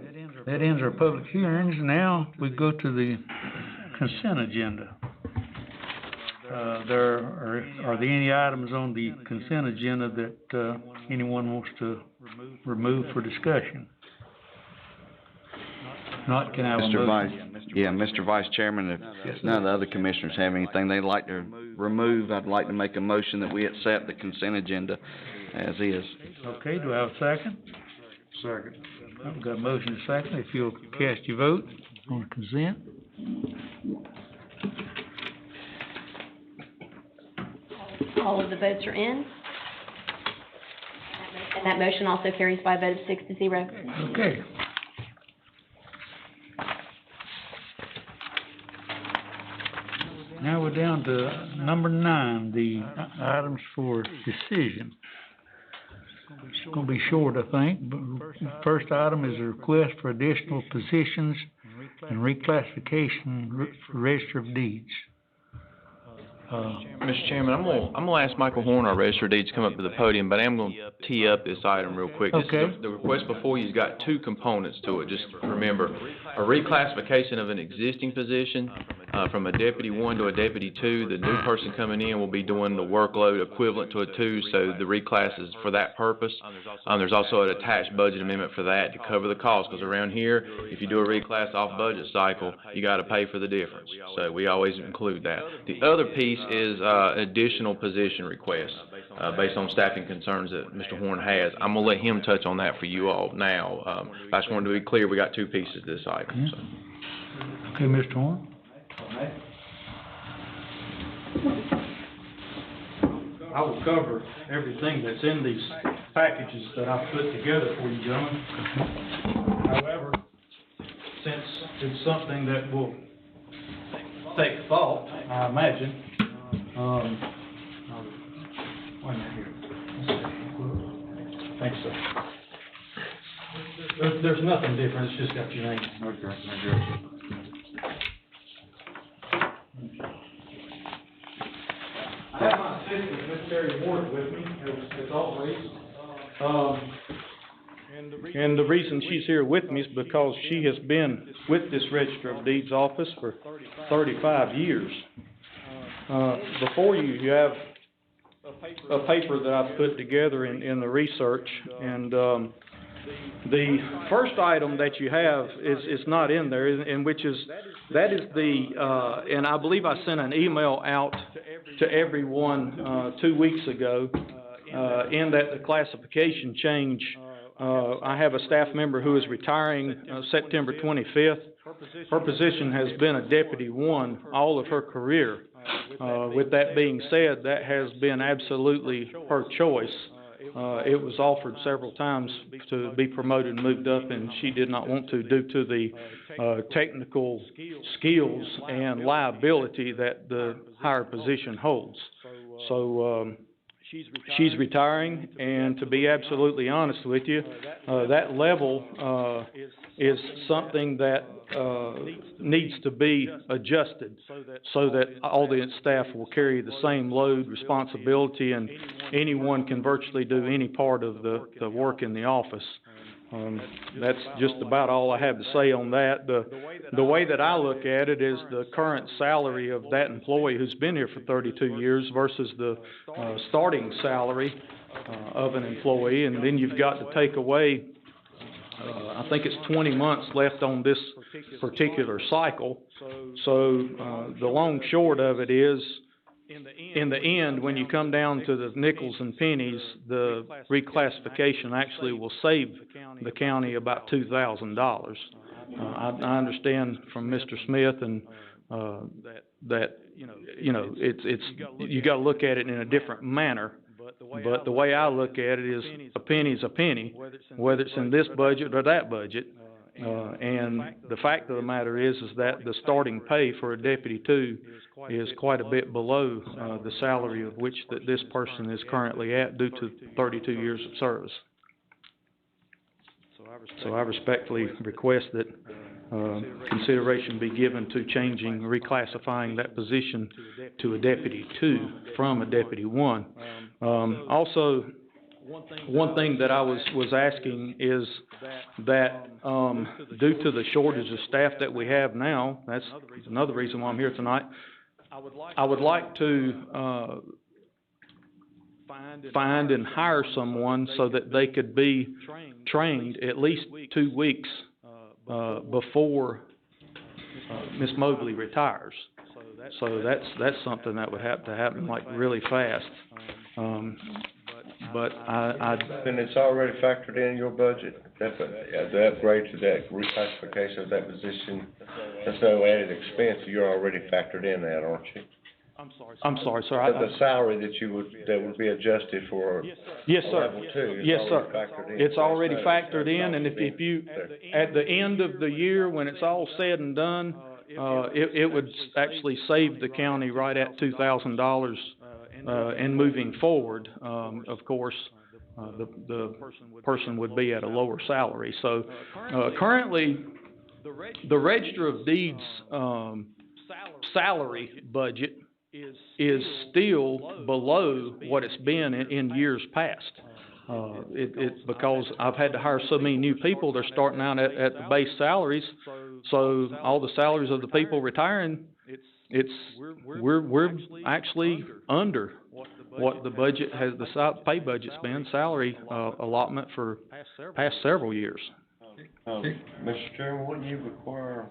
That ends our public hearings. Now we go to the consent agenda. Are there any items on the consent agenda that, anyone wants to remove for discussion? Not, can I have a motion? Mr. Vice Chairman, if none of the other commissioners have anything they'd like to remove, I'd like to make a motion that we accept the consent agenda as is. Okay, do I have a second? Second. I've got a motion and a second. If you'll cast your vote on consent. All of the votes are in. And that motion also carries by a vote of 6-0. Okay. Now we're down to number 9, the items for decision. It's gonna be short, I think, but first item is a request for additional positions and reclassification for Register of Deeds. Mr. Chairman, I'm gonna ask Michael Horn, our Register of Deeds, to come up to the podium, but I am gonna tee up this item real quick. Okay. The request before you's got 2 components to it, just remember. A reclassification of an existing position, from a Deputy 1 to a Deputy 2. The new person coming in will be doing the workload equivalent to a 2, so the reclass is for that purpose. There's also an attached budget amendment for that to cover the cost, because around here, if you do a reclass off budget cycle, you gotta pay for the difference. So we always include that. The other piece is, additional position requests, based on staffing concerns that Mr. Horn has. I'm gonna let him touch on that for you all now. I just wanted to be clear, we got 2 pieces to this item, so. Okay, Mr. Horn? I will cover everything that's in these packages that I've put together for you, gentlemen. However, since it's something that will take thought, I imagine, wait a minute here. Thanks, sir. There's nothing different, it's just got your name. Okay. I have my assistant, Miss Terry Ward, with me, as always. And the reason she's here with me is because she has been with this Register of Deeds office for 35 years. Before you have a paper that I've put together in the research, and the first item that you have is not in there, and that is the, and I believe I sent an email out to everyone 2 weeks ago, in that the classification change. I have a staff member who is retiring September 25th. Her position has been a Deputy 1 all of her career. With that being said, that has been absolutely her choice. It was offered several times to be promoted and moved up, and she did not want to due to the technical skills and liability that the higher position holds. So she's retiring, and to be absolutely honest with you, that level is something that needs to be adjusted so that all the staff will carry the same load, responsibility, and anyone can virtually do any part of the work in the office. That's just about all I have to say on that. The way that I look at it is the current salary of that employee who's been here for 32 years versus the starting salary of an employee, and then you've got to take away, I think it's 20 months left on this particular cycle. So the long short of it is, in the end, when you come down to the nickels and pennies, the reclassification actually will save the county about $2,000. I understand from Mr. Smith and that you know it's you got to look at it in a different manner. But the way I look at it is a penny's a penny, whether it's in this budget or that budget. And the fact of the matter is that the starting pay for a Deputy 2 is quite a bit below, the salary of which that this person is currently at due to 32 years of service. So I respectfully request that, consideration be given to changing, reclassifying that position to a Deputy 2 from a Deputy 1. Also, one thing that I was asking is that, due to the shortage of staff that we have now, that's another reason why I'm here tonight, I would like to, find and hire someone so that they could be trained at least 2 weeks, before, Ms. Mobley retires. So that's something that would have to happen like really fast. But And it's already factored in your budget, the upgrade to that reclassification of that position, there's no added expense, you're already factored in that, aren't you? I'm sorry, sir. The salary that would be adjusted for Yes, sir. level 2 is Yes, sir. already factored in. It's already That's factored in, not and if you, at the end of the year, when it's all said and done, it would actually save the county right at $2,000, and moving forward, of course, the person would be at a lower salary. So, currently, the Register of Deeds, salary budget is still below what it's been in years past. It's because I've had to hire so many new people, they're starting out at the base salaries, so all the salaries of the people retiring, we're actually under what the budget has, the pay budget's been, salary, allotment for past several years. Mr. Chairman, wouldn't it require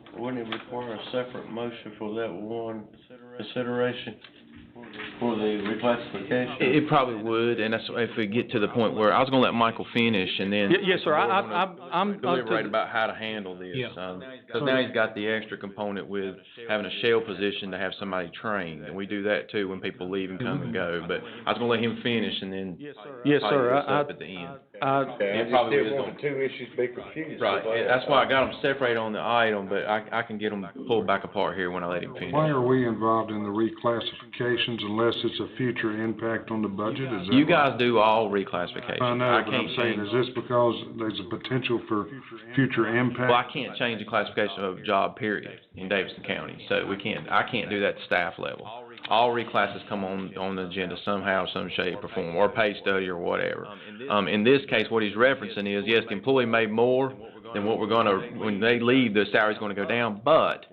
a separate motion for that one consideration for the reclassification? It probably would, and that's if we get to the point where, I was gonna let Michael finish, and then. Yes, sir, I'm. Deliberate about how to handle this, because now he's got the extra component with having a shell position to have somebody trained, and we do that too when people leave and come and go, but I was gonna let him finish, and then. Yes, sir, up at the end. It probably is going to. Two issues be confused. Right, and that's why I got them separated on the item, but I can get them pulled back apart here when I let him finish. Why are we involved in the reclassifications unless it's a future impact on the budget? Is that You guys do all reclassifications. I know, but I'm saying, is this because there's a potential for future impact? Well, I can't change the classification of a job, period, in Davidson County, so I can't do that at staff level. All reclasses come on the agenda somehow, some shape or form, or pay study or whatever. In this case, what he's referencing is, yes, the employee made more than what we're gonna, when they leave, the salary's gonna go down, but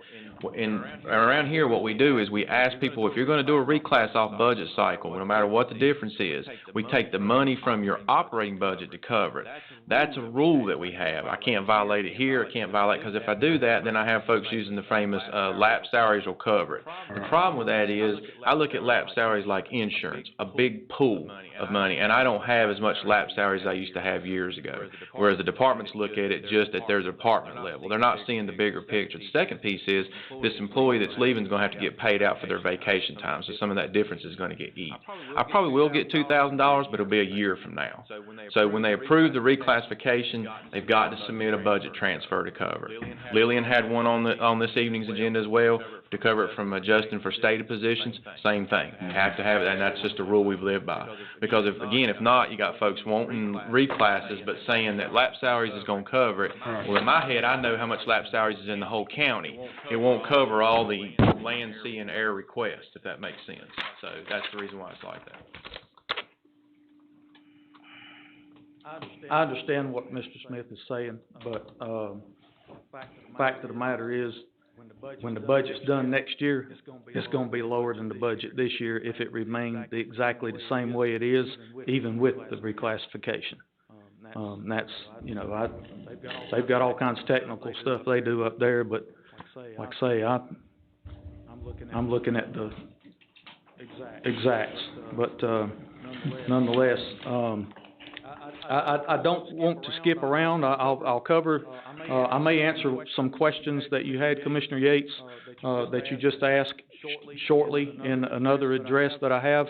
around here, what we do is we ask people, if you're gonna do a reclass off budget cycle, no matter what the difference is, we take the money from your operating budget to cover it. That's a rule that we have. I can't violate it here, I can't violate, because if I do that, then I have folks using the famous, lapse salaries will cover it. The problem with that is, I look at lapse salaries like insurance, a big pool of money, and I don't have as much lapse salaries as I used to have years ago. Whereas the departments look at it just at their department level. They're not seeing the bigger picture. The second piece is, this employee that's leaving is going to have to get paid out for their vacation time, so some of that difference is going to get eaten. I probably will get $2,000, but it'll be a year from now. So when they approve the reclassification, they've got to submit a budget transfer to cover it. Lillian had one on this evening's agenda as well, to cover it from adjusting for stated positions. Same thing. You have to have it, and that's just a rule we've lived by. Because if not, you got folks wanting reclasses, but saying that lapse salaries is going to cover it. Well, in my head, I know how much lapse salaries is in the whole county. It won't cover all the land, sea, and air requests, if that makes sense. So that's the reason why it's like that. I understand what Mr. Smith is saying, but, fact of the matter is, when the budget's done next year, it's gonna be lower than the budget this year if it remained exactly the same way it is, even with the reclassification. That's, they've got all kinds of technical stuff they do up there, but like I say, I'm looking at the exacts, but, nonetheless, I don't want to skip around. I'll cover, I may answer some questions that you had, Commissioner Yates, that you just asked shortly in another address that I have.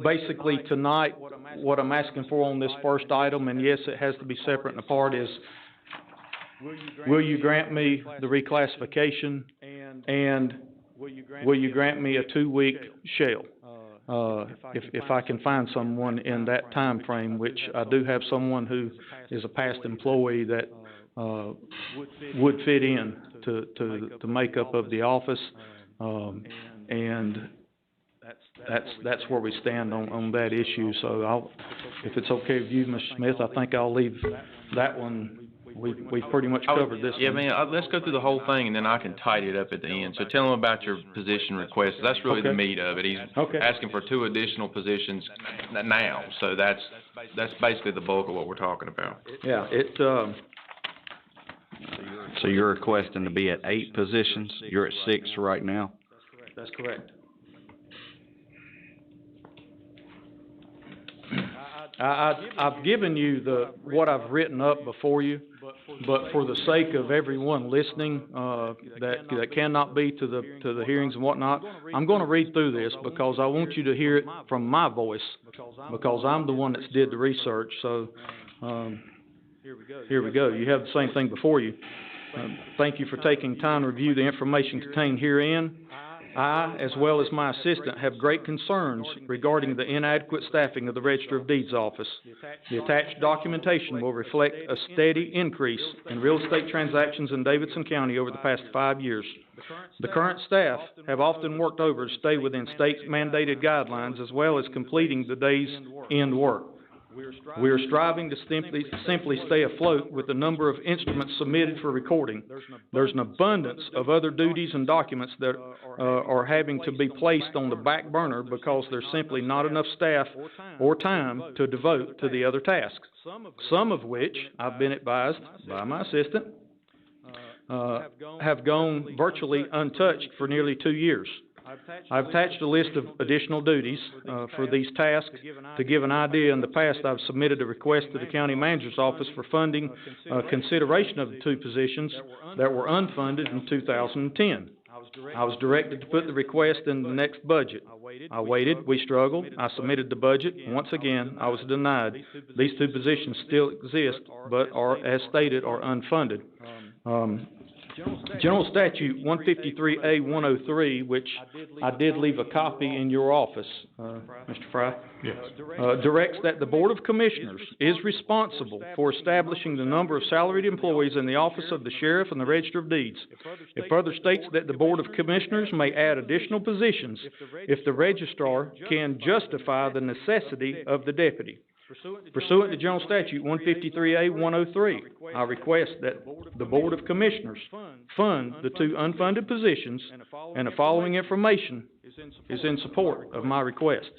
basically tonight, what I'm asking for on this first item, and yes, it has to be separate and apart, is will you grant me the reclassification, and will you grant me a 2-week shell? If I can find someone in that time frame, which I do have someone who is a past employee that would fit in to the makeup of the office, and that's where we stand on that issue. So if it's okay with you, Mr. Smith, I think I'll leave that one. We've pretty much covered this one. Yeah, man, let's go through the whole thing and then I can tidy it up at the end. So tell him about your position request. That's really the meat of it. He's asking for 2 additional positions now. So that's basically the bulk of what we're talking about. Yeah, So you're requesting to be at 8 positions? You're at 6 right now? That's correct. I've given you what I've written up before you, but for the sake of everyone listening, that cannot be to the hearings and whatnot, I'm gonna read through this because I want you to hear it from my voice, because I'm the one that did the research. So, here we go. You have the same thing before you. Thank you for taking time to review the information contained herein. I, as well as my assistant, have great concerns regarding the inadequate staffing of the Register of Deeds office. The attached documentation will reflect a steady increase in real estate transactions in Davidson County over the past 5 years. The current staff have often worked over to stay within state-mandated guidelines, as well as completing the day's end work. We are striving to simply stay afloat with the number of instruments submitted for recording. There's an abundance of other duties and documents that are having to be placed on the back burner because there's simply not enough staff or time to devote to the other tasks, some of which I've been advised by my assistant have gone virtually untouched for nearly 2 years. I've attached a list of additional duties for these tasks. To give an idea, in the past I've submitted a request to the County Manager's Office for funding consideration of the 2 positions that were unfunded in 2010. I was directed to put the request in the next budget. I waited, we struggled, I submitted the budget, and once again, I was denied. These 2 positions still exist, but are, as stated, are unfunded. General Statute 153A-103, which I did leave a copy in your office, Mr. Fry, directs that the Board of Commissioners is responsible for establishing the number of salaried employees in the office of the Sheriff and the Register of Deeds. It further states that the Board of Commissioners may add additional positions if the Registrar can justify the necessity of the deputy. Pursuant to General Statute 153A-103, I request that the Board of Commissioners fund the 2 unfunded positions, and the following information is in support of my request.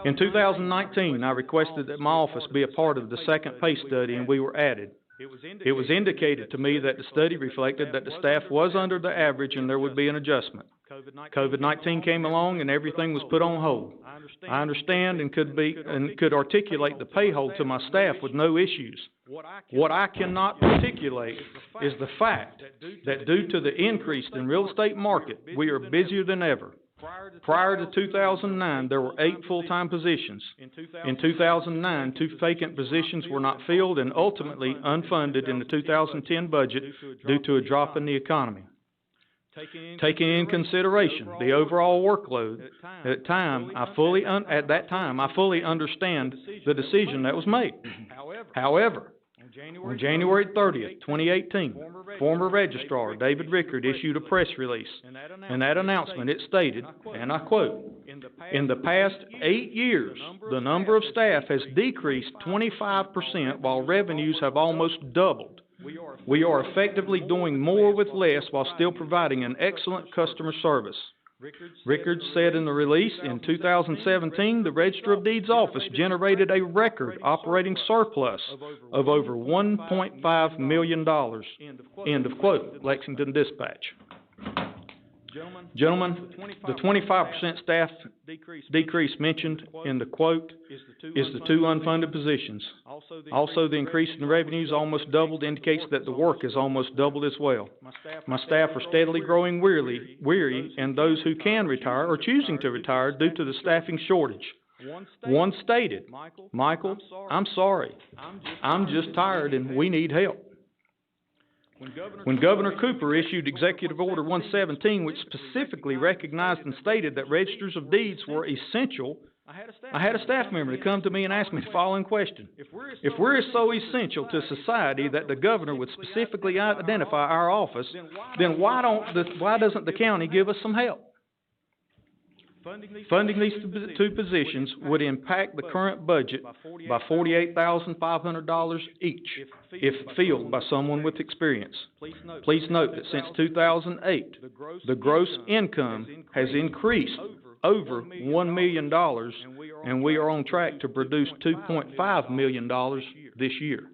In 2019, I requested that my office be a part of the second pay study, and we were added. It was indicated to me that the study reflected that the staff was under the average and there would be an adjustment. COVID-19 came along and everything was put on hold. I understand and could articulate the pay hold to my staff with no issues. What I cannot articulate is the fact that due to the increase in real estate market, we are busier than ever. Prior to 2009, there were 8 full-time positions. In 2009, 2 vacant positions were not filled and ultimately unfunded in the 2010 budget due to a drop in the economy. Taking in consideration the overall workload, at that time, I fully understand the decision that was made. However, on January 30th, 2018, former Registrar David Rickard issued a press release. In that announcement, it stated, and I quote, "In the past 8 years, the number of staff has decreased 25% while revenues have almost doubled. We are effectively doing more with less while still providing an excellent customer service." Rickard said in the release, in 2017, the Register of Deeds office generated a record operating surplus of over $1.5 million. End of quote. Lexington Dispatch. Gentlemen, the 25% staff decrease mentioned in the quote is the two unfunded positions. Also, the increase in revenues almost doubled indicates that the work is almost doubled as well. My staff are steadily growing weary, and those who can retire are choosing to retire due to the staffing shortage. One stated, Michael, I'm sorry, I'm just tired and we need help. When Governor Cooper issued Executive Order 117, which specifically recognized and stated that registers of deeds were essential, I had a staff member to come to me and ask me the following question. If we're so essential to society that the governor would specifically identify our office, then why doesn't the county give us some help? Funding these two positions would impact the current budget by $48,500 each, if filled by someone with experience. Please note that since 2008, the gross income has increased over $1 million, and we are on track to produce $2.5 million this year.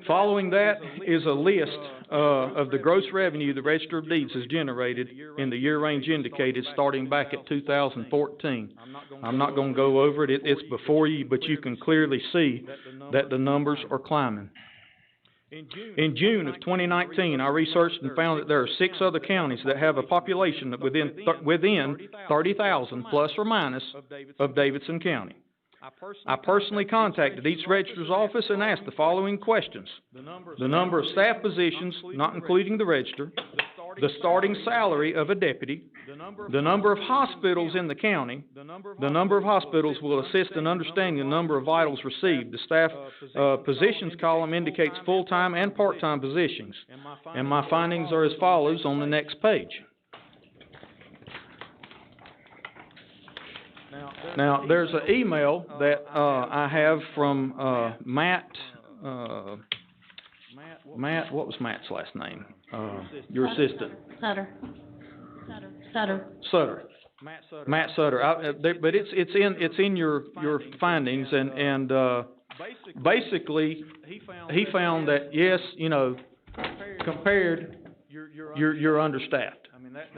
Following that is a list of the gross revenue the Register of Deeds has generated in the year range indicated starting back at 2014. I'm not going to go over it. It's before you, but you can clearly see that the numbers are climbing. In June of 2019, I researched and found that there are 6 other counties that have a population within 30,000 plus or minus of Davidson County. I personally contacted each registrar's office and asked the following questions. The number of staff positions, not including the register, the starting salary of a deputy, the number of hospitals in the county. The number of hospitals will assist in understanding the number of vitals received. The staff positions column indicates full-time and part-time positions. And my findings are as follows on the next page. Now, there's an email that I have from Matt, what was Matt's last name? Your assistant. Sutter. Matt Sutter. But it's in your findings, and basically he found that yes, you know, compared, you're understaffed.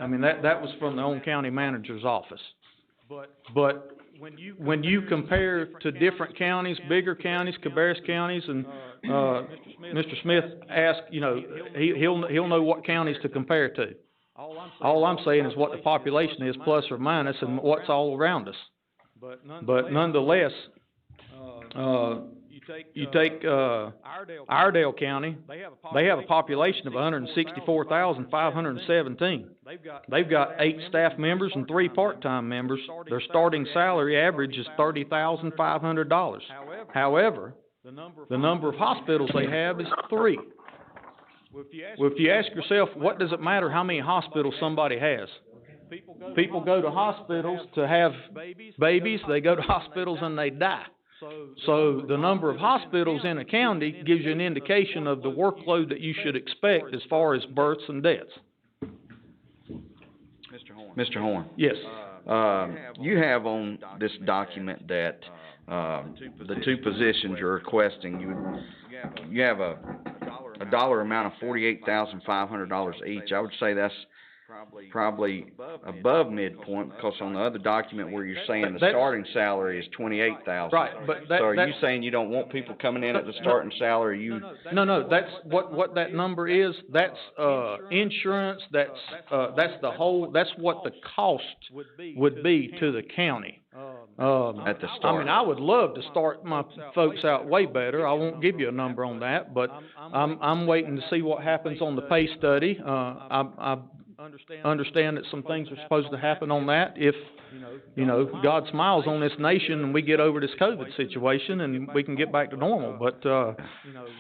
I mean that was from the own county manager's office. But when you compare to different counties, bigger counties, Cabarrus counties, and Mr. Smith asked, you know, he'll know what counties to compare to. All I'm saying is what the population is, plus or minus, and what's all around us. But nonetheless, you take Iredell County, they have a population of 164,517. They've got 8 staff members and 3 part-time members. Their starting salary average is $30,500. However, the number of hospitals they have is 3. Well, if you ask yourself, what does it matter how many hospitals somebody has? People go to hospitals to have babies, they go to hospitals and they die. So the number of hospitals in a county gives you an indication of the workload that you should expect as far as births and deaths. Mr. Horn. Yes. You have on this document that the 2 positions you're requesting, you have a dollar amount of $48,500 each. I would say that's probably above midpoint, because on the other document where you're saying the starting salary is $28,000. Right, but so are you saying you don't want people coming in at the starting salary? No, that's what that number is. That's insurance. That's the whole. That's what the cost would be to the county. At the start. I mean, I would love to start my folks out way better. I won't give you a number on that, but I'm waiting to see what happens on the pay study. I understand that some things are supposed to happen on that if, you know, God smiles on this nation and we get over this COVID situation and we can get back to normal. But,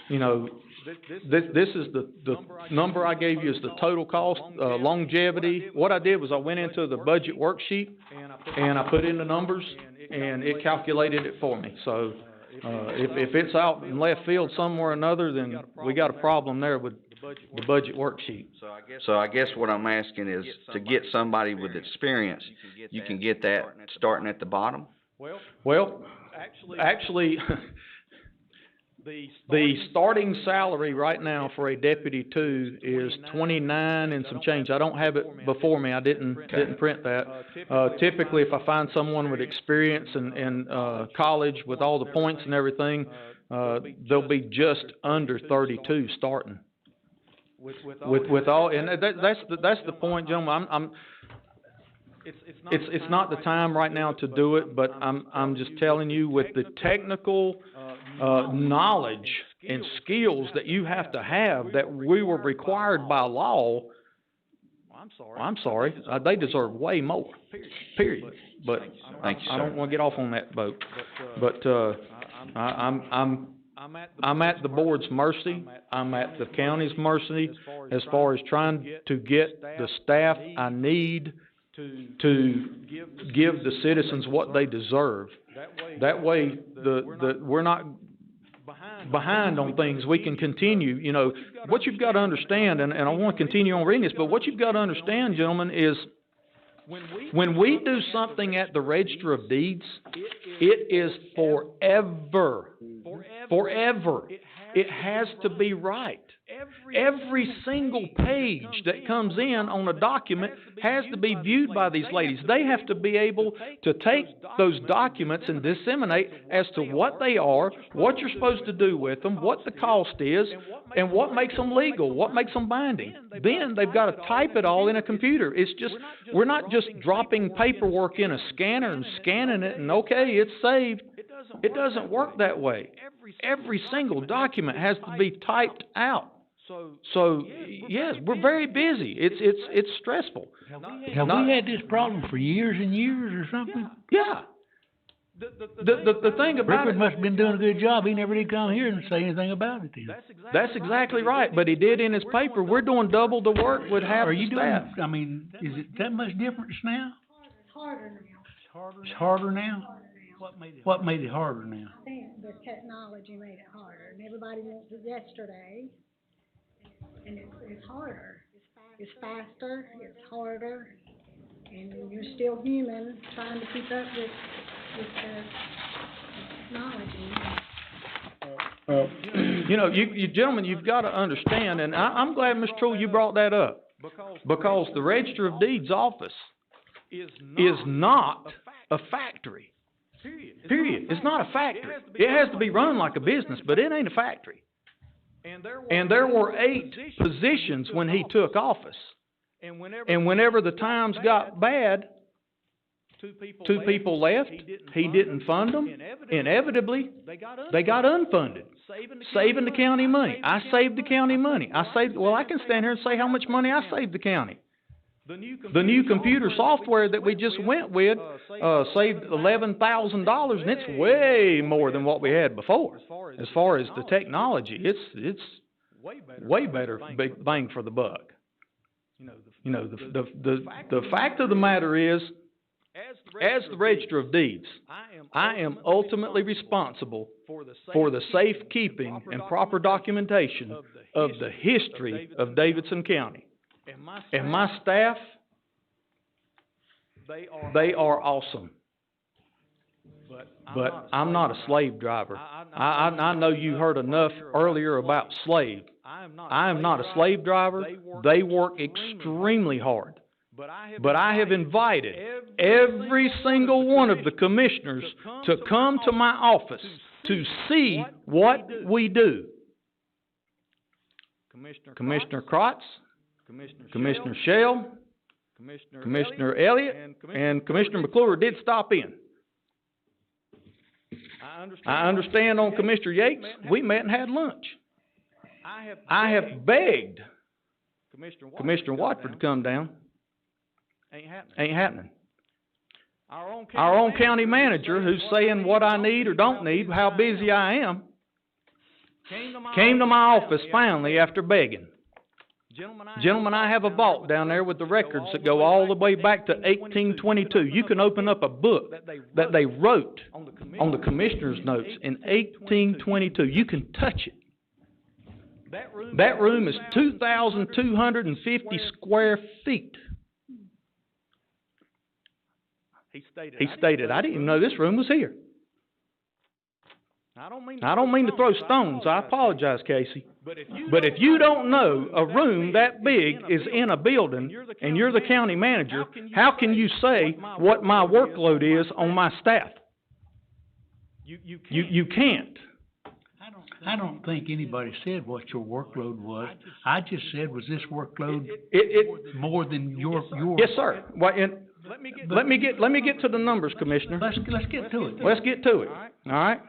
you know, this is the number I gave you is the total cost, longevity. What I did was I went into the budget worksheet and I put in the numbers and it calculated it for me. So, if it's out in left field somewhere or another, then we got a problem there with the budget worksheet. So I guess what I'm asking is to get somebody with experience, you can get that starting at the bottom? Well, actually, The starting salary right now for a deputy two is 29 and some change. I don't have it before me, I didn't print that. Typically, if I find someone with experience in college with all the points and everything, they'll be just under 32 starting. With all, and that's the point, gentlemen. It's not the time right now to do it, but I'm just telling you, with the technical knowledge and skills that you have to have that we were required by law, I'm sorry, they deserve way more, period. But Thank you, I sir. don't want to get off on that boat. But I'm at the board's mercy. I'm at the county's mercy as far as trying to get the staff I need to give the citizens what they deserve. That way, we're not behind on things. We can continue. You know, what you've got to understand, and I want to continue on reading this, but what you've got to understand, gentlemen, is when we do something at the Register of Deeds, it is forever. Forever. It has to be right. Every single page that comes in on a document has to be viewed by these ladies. They have to be able to take those documents and disseminate as to what they are, what you're supposed to do with them, what the cost is, and what makes them legal, what makes them binding. Then they've got to type it all in a computer. It's just, we're not just dropping paperwork in a scanner and scanning it and okay, it's saved. It doesn't work that way. Every single document has to be typed out. So yes, we're very busy. It's stressful. Have we had this problem for years and years or something? Yeah. The thing about Rickard it, must have been doing a good job. He never did come here and say anything about it then. That's exactly right, but he did in his paper. We're doing double the work with half Are the you staff. doing, I mean, is it that much difference now? It's harder now. It's harder now? What made it harder now? I think the technology made it harder, and everybody wants it yesterday, and it's harder. It's faster, it's harder, and you're still human trying to keep up with the technology. You know, you gentlemen, you've got to understand, and I'm glad, Ms. True, you brought that up, because the Register of Deeds office is not a factory. Period. It's not a factory. It has to be run like a business, but it ain't a factory. And there were 8 positions when he took office. And whenever the times got bad, 2 people left. He didn't fund them. Inevitably, they got unfunded, saving the county money. I saved the county money. I can stand here and say how much money I saved the county. The new computer software that we just went with saved $11,000, and it's way more than what we had before. As far as the technology, it's way better big bang for the buck. You know, the fact of the matter is, as the Register of Deeds, I am ultimately responsible for the safekeeping and proper documentation of the history of Davidson County. And my staff, they are awesome. But I'm not a slave driver. I know you heard enough earlier about slave. I am not a slave driver. They work extremely hard. But I have invited every single one of the commissioners to come to my office to see what we do. Commissioner Krotz, Commissioner Shell, Commissioner Elliott, and Commissioner McClure did stop in. I understand on Commissioner Yates, we met and had lunch. I have begged Commissioner Watford to come down. Ain't happening. Our own county manager, who's saying what I need or don't need, how busy I am, came to my office finally after begging. Gentlemen, I have a vault down there with the records that go all the way back to 1822. You can open up a book that they wrote on the commissioner's notes in 1822. You can touch it. That room is 2,250 square feet. He stated, I didn't even know this room was here. I don't mean to throw stones, I apologize, Casey. But if you don't know a room that big is in a building, and you're the county manager, how can you say what my workload is on my staff? You can't. I don't think anybody said what your workload was. I just said, was this workload more than your? Yes, sir. Well, and let me get to the numbers, Commissioner. Let's get to it. Let's get to it. All right.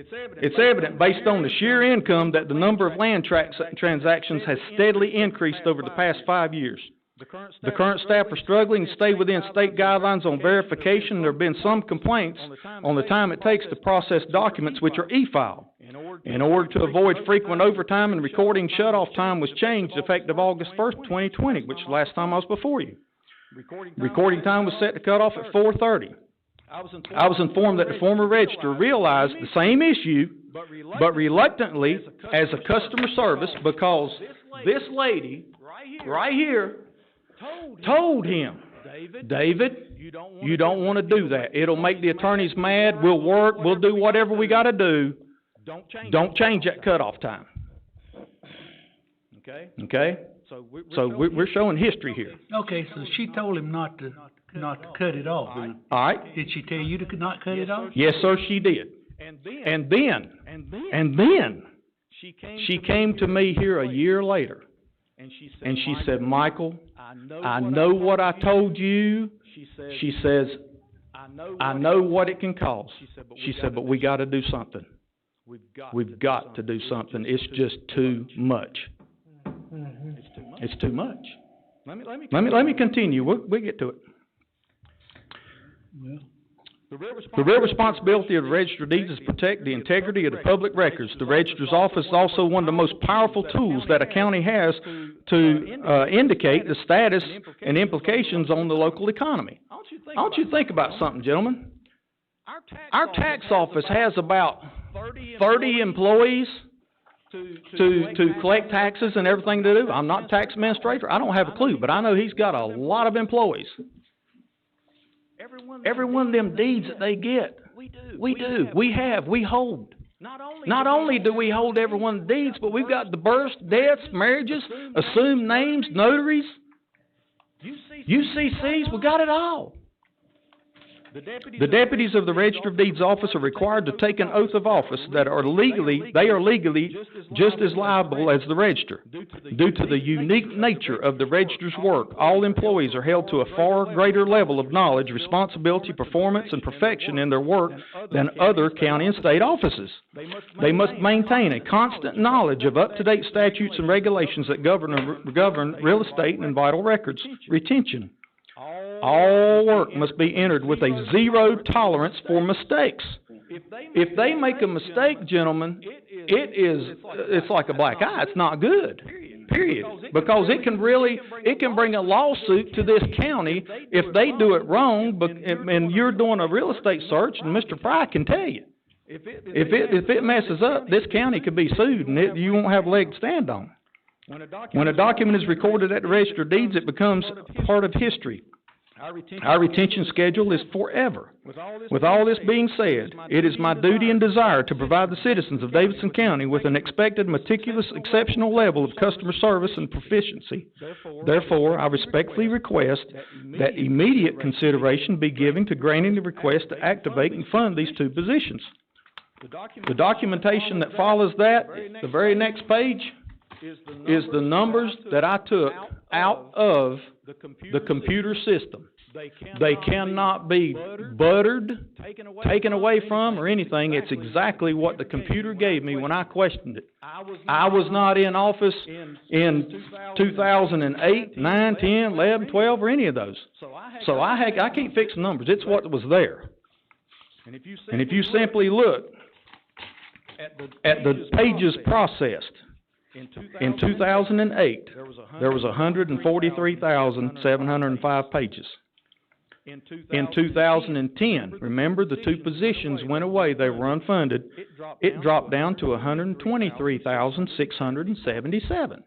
It's evident based on the sheer income that the number of land transactions has steadily increased over the past 5 years. The current staff are struggling to stay within state guidelines on verification. There have been some complaints on the time it takes to process documents which are e-filed. In order to avoid frequent overtime and recording shutoff time was changed effective August 1st, 2020, which is the last time I was before you. Recording time was set to cut off at 4:30. I was informed that the former registrar realized the same issue, but reluctantly, as a customer service, because this lady right here told him, David, you don't want to do that. It'll make the attorneys mad. We'll work. We'll do whatever we got to do. Don't change that cutoff time. Okay? So we're showing history here. Okay, so she told him not to cut it off. All right. Did she tell you to not cut it off? Yes, sir, she did. And then she came to me here a year later, and she said, Michael, I know what I told you. She says, I know what it can cost. She said, but we got to do something. We've got to do something. It's just too much. It's too much. Let me continue. We'll get to it. The real responsibility of the Register of Deeds is to protect the integrity of the public records. The Registrar's Office is also one of the most powerful tools that a county has to indicate the status and implications on the local economy. I want you to think about something, gentlemen. Our tax office has about 30 employees to collect taxes and everything to do. I'm not a tax administrator. I don't have a clue, but I know he's got a lot of employees. Every one of them deeds that they get, we hold. Not only do we hold every one of the deeds, but we've got the births, deaths, marriages, assumed names, notaries, UCCs, we got it all. The deputies of the Register of Deeds office are required to take an oath of office they are legally just as liable as the register. Due to the unique nature of the register's work, all employees are held to a far greater level of knowledge, responsibility, performance, and perfection in their work than other county and state offices. They must maintain a constant knowledge of up-to-date statutes and regulations that govern real estate and vital records retention. All work must be entered with a zero tolerance for mistakes. If they make a mistake, gentlemen, it's like a black eye. It's not good. Period. Because it can bring a lawsuit to this county if they do it wrong, and you're doing a real estate search, and Mr. Fry can tell you. If it messes up, this county could be sued, and you won't have a leg to stand on. When a document is recorded at the Register of Deeds, it becomes part of history. Our retention schedule is forever. With all this being said, it is my duty and desire to provide the citizens of Davidson County with an expected, meticulous, exceptional level of customer service and proficiency. Therefore, I respectfully request that immediate consideration be given to granting the request to activate and fund these two positions. The documentation that follows that, the very next page, is the numbers that I took out of the computer system. They cannot be buttered, taken away from, or anything. It's exactly what the computer gave me when I questioned it. I was not in office in 2008, 9, 10, 11, 12, or any of those. So I can't fix the numbers. It's what was there. And if you simply look at the pages processed, in 2008, there was 143,705 pages. In 2010, remember, the two positions went away. They were unfunded. It dropped down to 123,677.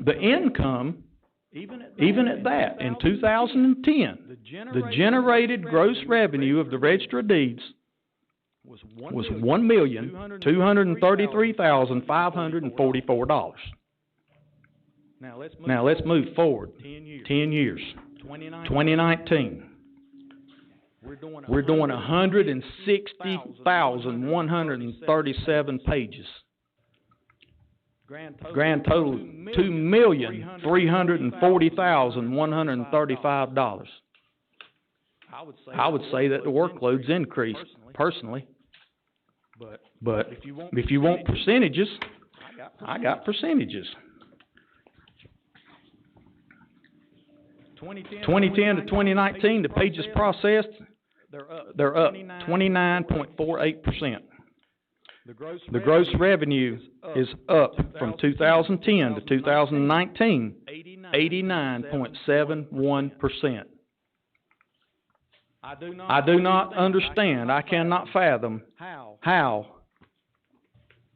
The income, even at that, in 2010, the generated gross revenue of the Register of Deeds was $1,233,544. Now, let's move forward 10 years. 2019. We're doing 160,137 pages. Grand total, $2,340,135. I would say that the workload's increased, personally. But if you want percentages, I got percentages. 2010 to 2019, the pages processed, they're up 29.48%. The gross revenue is up from 2010 to 2019, 89.71%. I do not understand, I cannot fathom how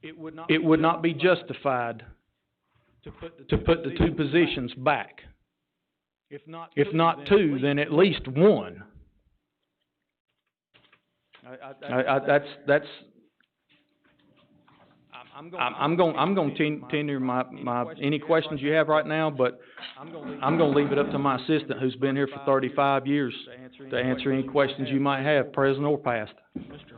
it would not be justified to put the two positions back. If not two, then at least one. I'm going to tenure my any questions you have right now, but I'm going to leave it up to my assistant, who's been here for 35 years, to answer any questions you might have, present or past.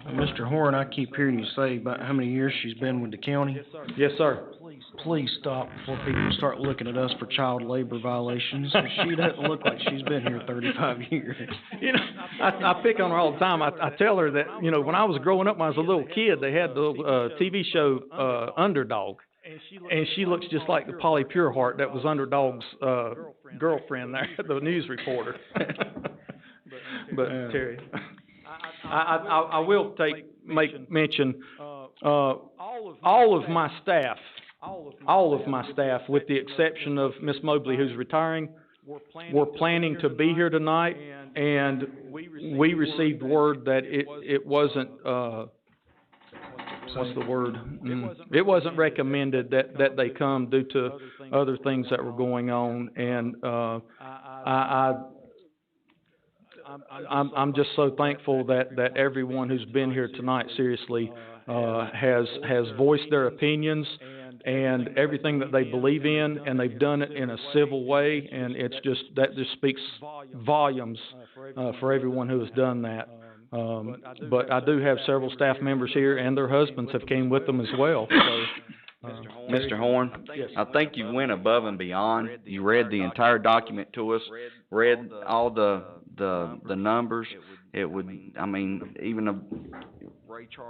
Mr. Horn, I keep hearing you say about how many years she's been with the county. Yes, sir. Please stop before people start looking at us for child labor violations. 'Cause she doesn't look like she's been here 35 years. You know, I pick on her all the time. I tell her that, you know, when I was growing up, when I was a little kid, they had the TV show Underdog. And she looks just like the Polly Pureheart that was Underdog's girlfriend there, the news reporter. But Terry, I will make mention, all of my staff, with the exception of Miss Mobley, who's retiring, were planning to be here tonight, and we received word that it wasn't, what's the word? It wasn't recommended that they come due to other things that were going on, and I'm just so thankful that everyone who's been here tonight seriously has voiced their opinions and everything that they believe in, and they've done it in a civil way, and that just speaks volumes for everyone who has done that. But I do have several staff members here, and their husbands have came with them as well. So, Mr. Horn, yes. I think you went above and beyond. You read the entire document to us, read all the numbers. It would, I mean, even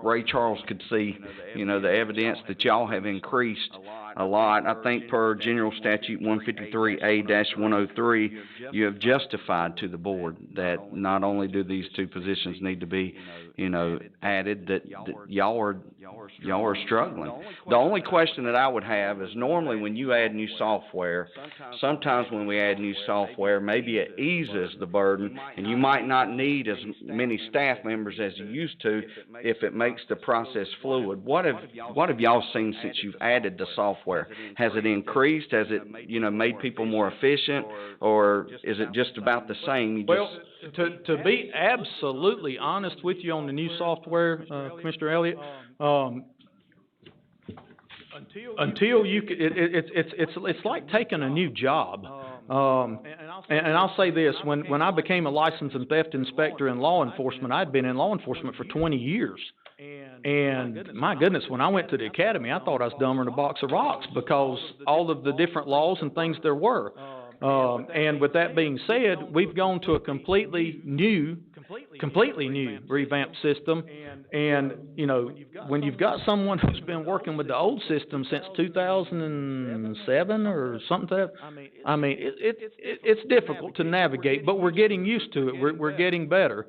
Ray Charles could see, you know, the evidence that y'all have increased a lot. I think per General Statute 153A-103, you have justified to the board that not only do these two positions need to be, you know, added, that y'all are struggling. The only question that I would have is, normally when you add new software, sometimes when we add new software, maybe it eases the burden, and you might not need as many staff members as you used to if it makes the process fluid. What have y'all seen since you've added the software? Has it increased? Has it, you know, made people more efficient, or is it just about the same? To be absolutely honest with you on the new software, Commissioner Elliott, until you, it's like taking a new job. And I'll say this: when I became a licensed and theft inspector in law enforcement, I'd been in law enforcement for 20 years. And my goodness, when I went to the academy, I thought I was dumber than a box of rocks, because all of the different laws and things there were. And with that being said, we've gone to a completely new revamped system. And, you know, when you've got someone who's been working with the old system since 2007 or something like that, I mean, it's difficult to navigate, but we're getting used to it. We're getting better.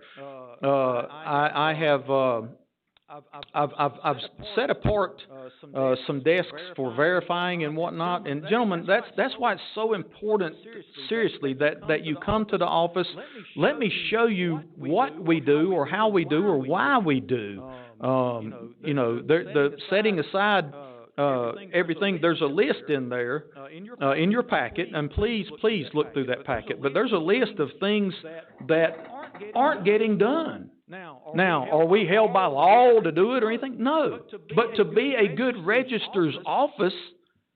I've set apart some desks for verifying and whatnot. And gentlemen, that's why it's so important, seriously, that you come to the office. Let me show you what we do, or how we do, or why we do. You know, the setting aside everything, there's a list in there in your packet, and please look through that packet. But there's a list of things that aren't getting done. Now, are we held by law to do it or anything? No. But to be a good registrar's office,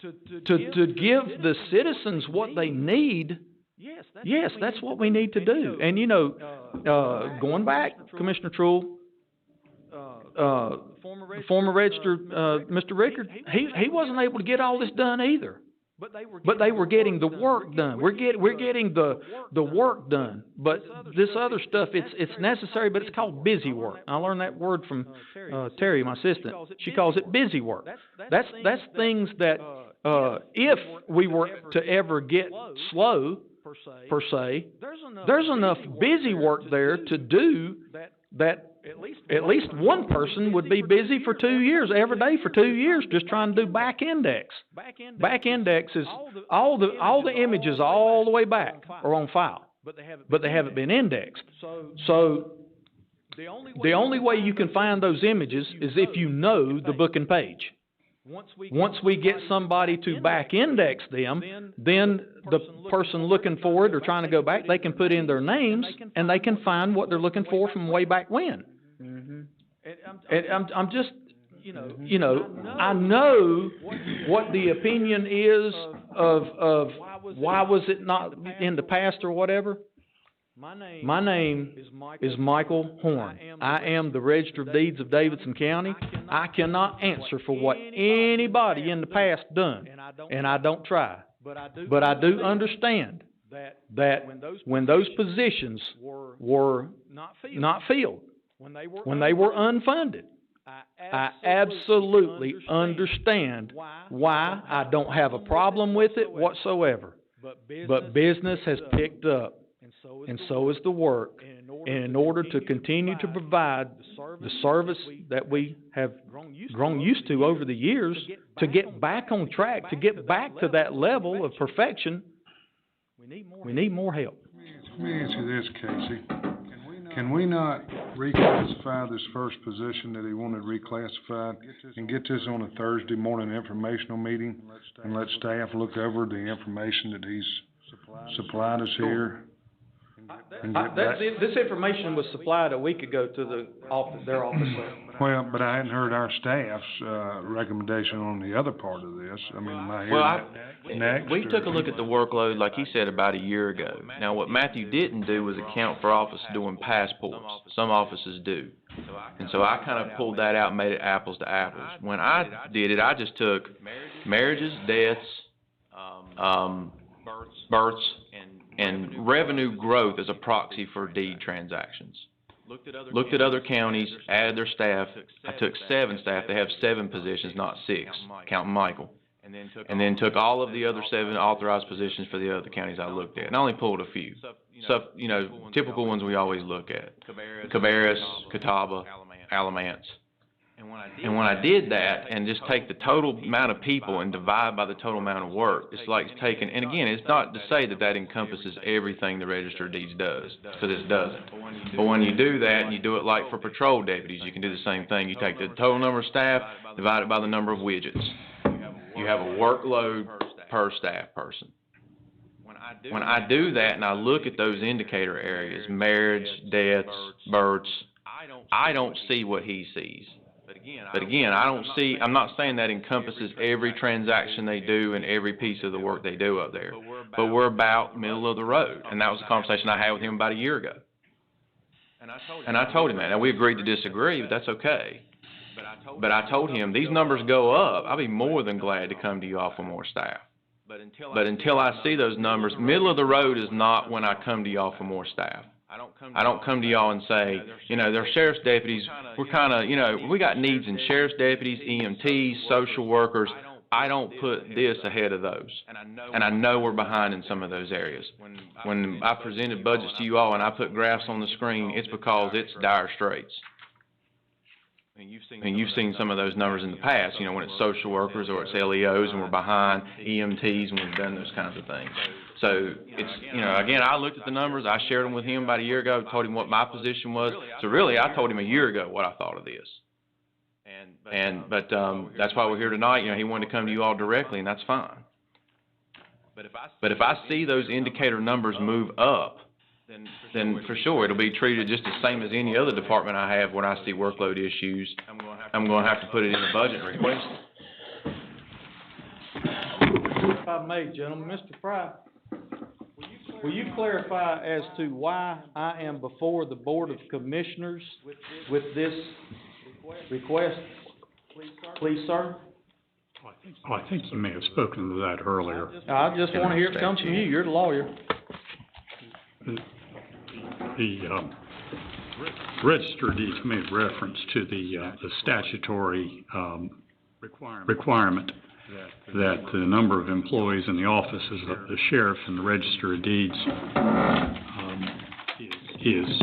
to give the citizens what they need, yes, that's what we need to do. And you know, going back, Commissioner Trull, the former register, Mr. Rickard, he wasn't able to get all this done either. But they were getting the work done. We're getting the work done. But this other stuff, it's necessary, but it's called busy work. I learned that word from Terry, my assistant. She calls it busy work. That's things that if we were to ever get slow, per se, there's enough busy work there to do that at least one person would be busy for 2 years, every day for 2 years, just trying to do back index. Back index is all the images all the way back are on file, but they haven't been indexed. So the only way you can find those images is if you know the book and page. Once we get somebody to back index them, then the person looking for it or trying to go back, they can put in their names and they can find what they're looking for from way back when. And I'm just, you know, I know what the opinion is of why was it not in the past or whatever. My name is Michael Horn. I am the Register of Deeds of Davidson County. I cannot answer for what anybody in the past done, and I don't try. But I do understand that when those positions were not filled, when they were unfunded, I absolutely understand why. I don't have a problem with it whatsoever. But business has picked up. And so is the work. And in order to continue to provide the service that we have grown used to over the years, to get back on track, to get back to that level of perfection, we need more help. Let me ask you this, Casey. Can we not reclassify this first position that he wanted reclassified and get this on a Thursday morning informational meeting and let staff look over the information that he's supplied us here? This information was supplied a week ago to their office. Well, but I hadn't heard our staff's recommendation on the other part of this. I mean, am I hearing that next? We took a look at the workload, like he said, about a year ago. Now, what Matthew didn't do was account for offices doing passports. Some offices do. And so I kind of pulled that out and made it apples to apples. When I did it, I just took marriages, deaths, births, and revenue growth as a proxy for deed transactions. Looked at other counties, added their staff. I took 7 staff. They have 7 positions, not 6, counting Michael. And then took all of the other 7 authorized positions for the other counties I looked at. And I only pulled a few. Stuff, you know, typical ones we always look at. Cabarrus, Catawba, Alamance. And when I did that and just take the total amount of people and divide by the total amount of work, it's like taking, and again, it's not to say that encompasses everything the Register of Deeds does, because it doesn't. But when you do that, and you do it like for patrol deputies, you can do the same thing. You take the total number of staff, divide it by the number of widgets. You have a workload per staff person. When I do that and I look at those indicator areas, marriage, deaths, births, I don't see what he sees. But again, I'm not saying that encompasses every transaction they do and every piece of the work they do up there. But we're about middle of the road. And that was a conversation I had with him about a year ago. And I told him that. Now, we agreed to disagree, but that's okay. But I told him, these numbers go up, I'll be more than glad to come to you all for more staff. But until I see those numbers, middle of the road is not when I come to y'all for more staff. I don't come to y'all and say, you know, they're sheriff's deputies, we're kind of, you know, we got needs in sheriff's deputies, EMTs, social workers. I don't put this ahead of those. And I know we're behind in some of those areas. When I presented budgets to you all and I put graphs on the screen, it's because it's dire straits. And you've seen some of those numbers in the past, you know, when it's social workers or it's LEOs and we're behind, EMTs, and we've done those kinds of things. So it's, you know, again, I looked at the numbers, I shared them with him about a year ago, told him what my position was. So really, I told him a year ago what I thought of this. But that's why we're here tonight. You know, he wanted to come to you all directly, and that's fine. But if I see those indicator numbers move up, then for sure, it'll be treated just the same as any other department I have when I see workload issues. I'm gonna have to put it in the budget and request it. If I may, gentlemen, Mr. Fry, will you clarify as to why I am before the Board of Commissioners with this request, please, sir? Oh, I think you may have spoken to that earlier. I just wanna hear it come from you, you're the lawyer. The register of deeds made reference to the statutory, requirement that the number of employees in the offices of the sheriff and the register of deeds, is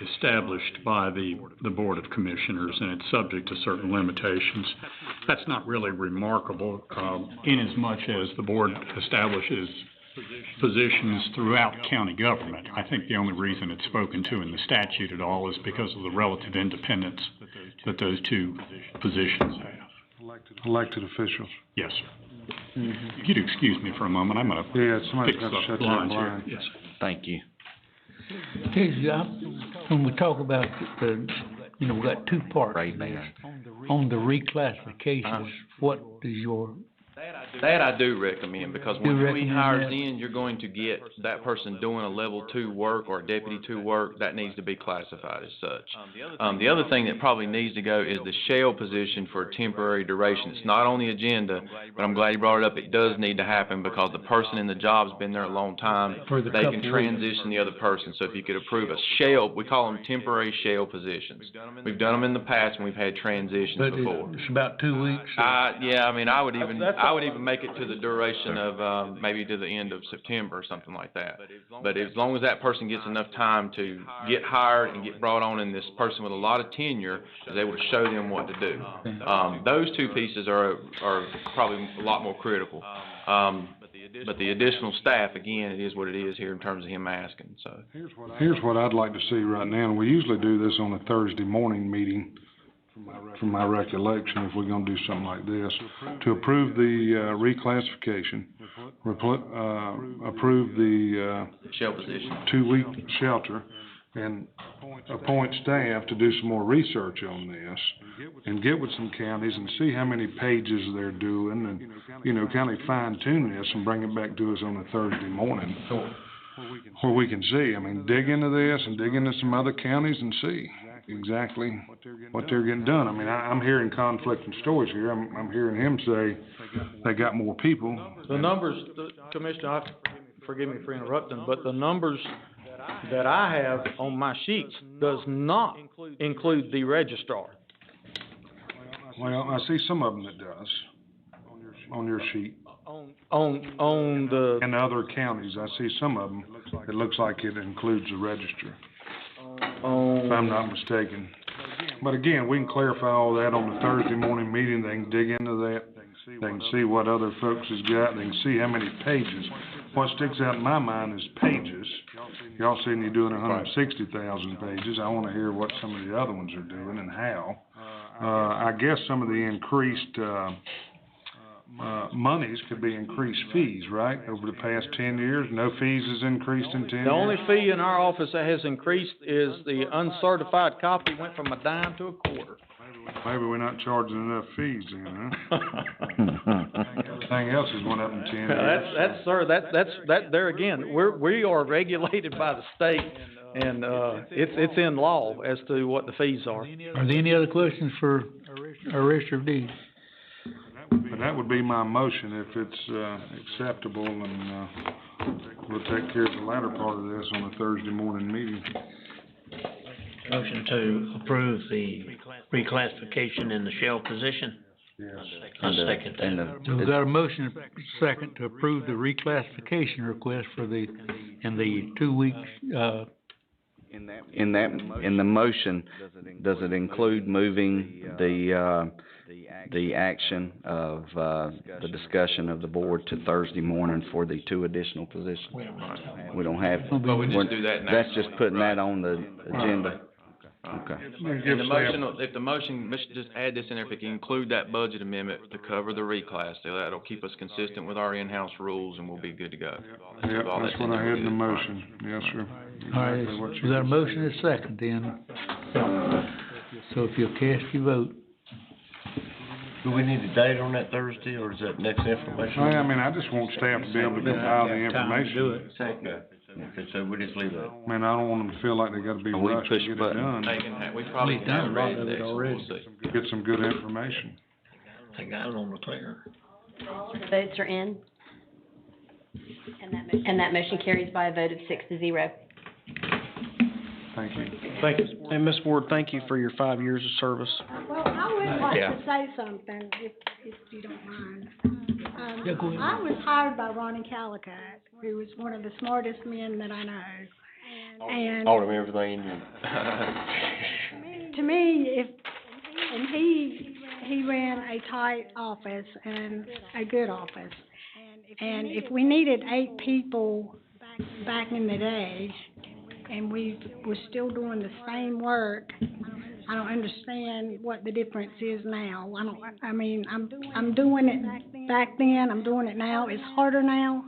established by the Board of Commissioners, and it's subject to certain limitations. That's not really remarkable, inasmuch as the board establishes positions throughout county government. I think the only reason it's spoken to in the statute at all is because of the relative independence that those two positions have. Elected officials. Yes, sir. If you'd excuse me for a moment, I'm gonna somebody's fix gotta up shut that blinds here. blind. Yes, sir. Thank you. Casey, when we talk about we got two parts on the reclassifications, what is your? That I do recommend, because when we recommend hires that? in, you're going to get that person doing a level 2 work or deputy 2 work, that needs to be classified as such. The other thing that probably needs to go is the shell position for a temporary duration. It's not on the agenda, but I'm glad you brought it up. It does need to happen, because the person in the job's been there a long time. They can transition the other person. So if you could approve a shell, we call them temporary shell positions. We've done them in the past when we've had transitions But before. it's about 2 weeks. Yeah, I mean, I would even make it to the duration of, maybe to the end of September or something like that. But as long as that person gets enough time to get hired and get brought on, and this person with a lot of tenure is able to show them what to do. Those two pieces are probably a lot more critical. But the additional staff, again, it is what it is here in terms of him asking, so. Here's what I'd like to see right now. We usually do this on a Thursday morning meeting, from my recollection, if we're gonna do something like this. To approve the reclassification, approve the shell position, 2-week shelter, and appoint staff to do some more research on this, and get with some counties and see how many pages they're doing, and, kind of fine tune this and bring it back to us on a Thursday morning, where we can see, dig into this and dig into some other counties and see exactly what they're getting done. I'm hearing conflicting stories here. I'm hearing him say they got more people. The numbers, Commissioner, forgive me for interrupting, but the numbers that I have on my sheets does not include the registrar. Well, I see some of them that does, on your sheet. On the... In other counties, I see some of them, it looks like it includes the register, if I'm not mistaken. But again, we can clarify all that on the Thursday morning meeting. They can dig into that. They can see what other folks has got. They can see how many pages. What sticks out in my mind is pages. Y'all saying you're doing 160,000 pages. I want to hear what some of the other ones are doing and how. I guess some of the increased monies could be increased fees, right? Over the past 10 years, no fees has increased in 10 years? The only fee in our office that has increased is the uncertified copy went from a dime to a quarter. Maybe we're not charging enough fees then, huh? Everything else has went up in 10 years. That's there again, we are regulated by the state, and, it's in law as to what the fees are. Are there any other questions for our Register of Deeds? But that would be my motion if it's acceptable, and we'll take care of the latter part of this on a Thursday morning meeting. Motion to approve the reclassification in the shell position. Yes. I second that. So we've got a motion second to approve the reclassification request for the 2 weeks, In the motion, does it include moving the action of, the discussion of the board to Thursday morning for the 2 additional positions? We don't have. But we just do that now. That's just putting that on the agenda. Okay. And the motion, if the motion, let's just add this in there, if it can include that budget amendment to cover the reclass, that'll keep us consistent with our in-house rules and we'll be good to go. Yeah, that's what I had in the motion, yes, sir. All right, Exactly what is you there a just motion said. and a second then? So if you'll cast your vote. Do we need a date on that Thursday, or is that next information? I mean, I just want staff to be able to compile the information. Okay, so we just leave it. I mean, I don't want them to feel like they gotta be We rushed to push get it button. done. We probably can have it ready next, we'll see. Get some good information. I got it on the clear. Votes are in. And that motion carries by a vote of 6-0. Thank you. Thank you. And Ms. Ward, thank you for your 5 years of service. Well, I would like Yeah. to say something, if you don't mind. Yeah, go ahead. I was hired by Ronnie Calicut, who was one of the smartest men that I know. And All of everything in to me, he ran a tight office and a good office. And if we needed 8 people back in the day, and we were still doing the same work, I don't understand what the difference is now. I'm doing it back then, I'm doing it now, it's harder now.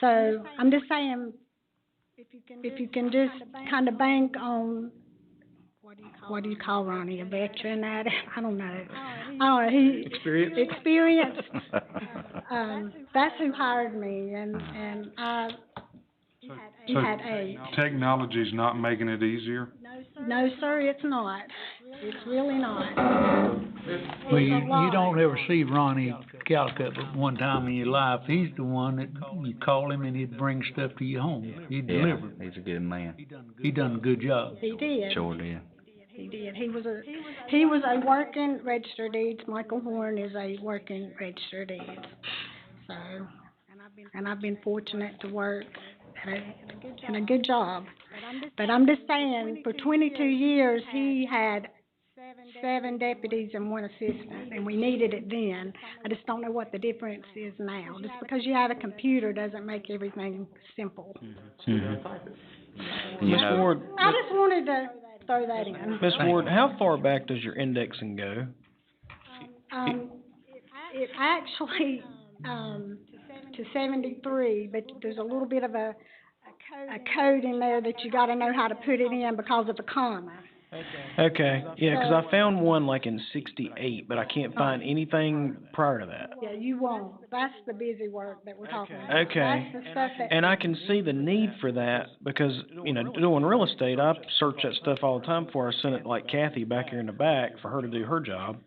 So, I'm just saying, if you can just kind of bank on, what do you call Ronnie, a veteran at it? I don't know, Experience. That's who hired me, and he had 8. Technology's not making it easier? No, sir, it's not. It's really not. Well, you don't ever see Ronnie Calicut but one time in your life. He's the one that you call him and he'd bring stuff to your home. He'd deliver. He's a good man. He done a good job. He did. Sure did. He did. He was a working register of deeds. Michael Horn is a working register of deeds. So, and I've been fortunate to work in a good job. But I'm just saying, for 22 years, he had 7 deputies and 1 assistant, and we needed it then. I just don't know what the difference is now. Just because you have a computer doesn't make everything simple. You Ms. know, Ward, I just wanted to throw that in. Ms. Ward, how far back does your indexing go? It actually, to 73, but there's a little bit of a code in there that you gotta know how to put it in because of the comma. Okay, yeah, 'cause I found one like in 68, but I can't find anything prior to that. Yeah, you won't. That's the busy work that we're talking about. Okay. That's the stuff that. And I can see the need for that because, you know, doing real estate, I search that stuff all the time before I send it like Kathy back here in the back for her to do her job,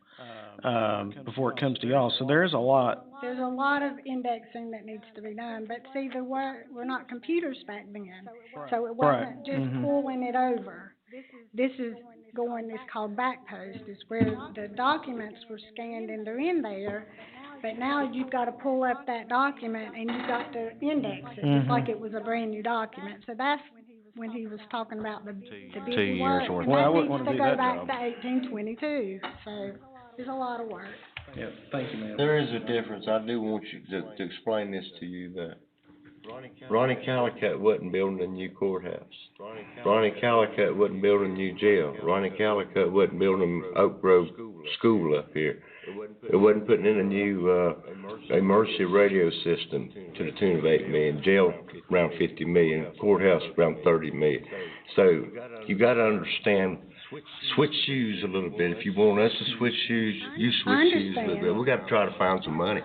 before it comes to y'all. So there is a lot. There's a lot of indexing that needs to be done, but see, we're not computers back then. So it wasn't just pulling it over. This is it's called backpost, is where the documents were scanned and they're in there, but now you've got to pull up that document and you've got to index it, just like it was a brand new document. So that's when he was talking about the busy work, and that needs to go back to 1822, so there's a lot of work. Yeah, thank you, ma'am. There is a difference. I do want you to explain this to you, that Ronnie Calicut wasn't building a new courthouse. Ronnie Calicut wasn't building a new jail. Ronnie Calicut wasn't building Oak Grove School up here. It wasn't putting in a new, emergency radio system to the tune of $8 million, jail around $50 million, courthouse around $30 million. So, you gotta understand, switch shoes a little bit. If you want us to switch shoes, you switch shoes a little bit. We gotta try to find some money.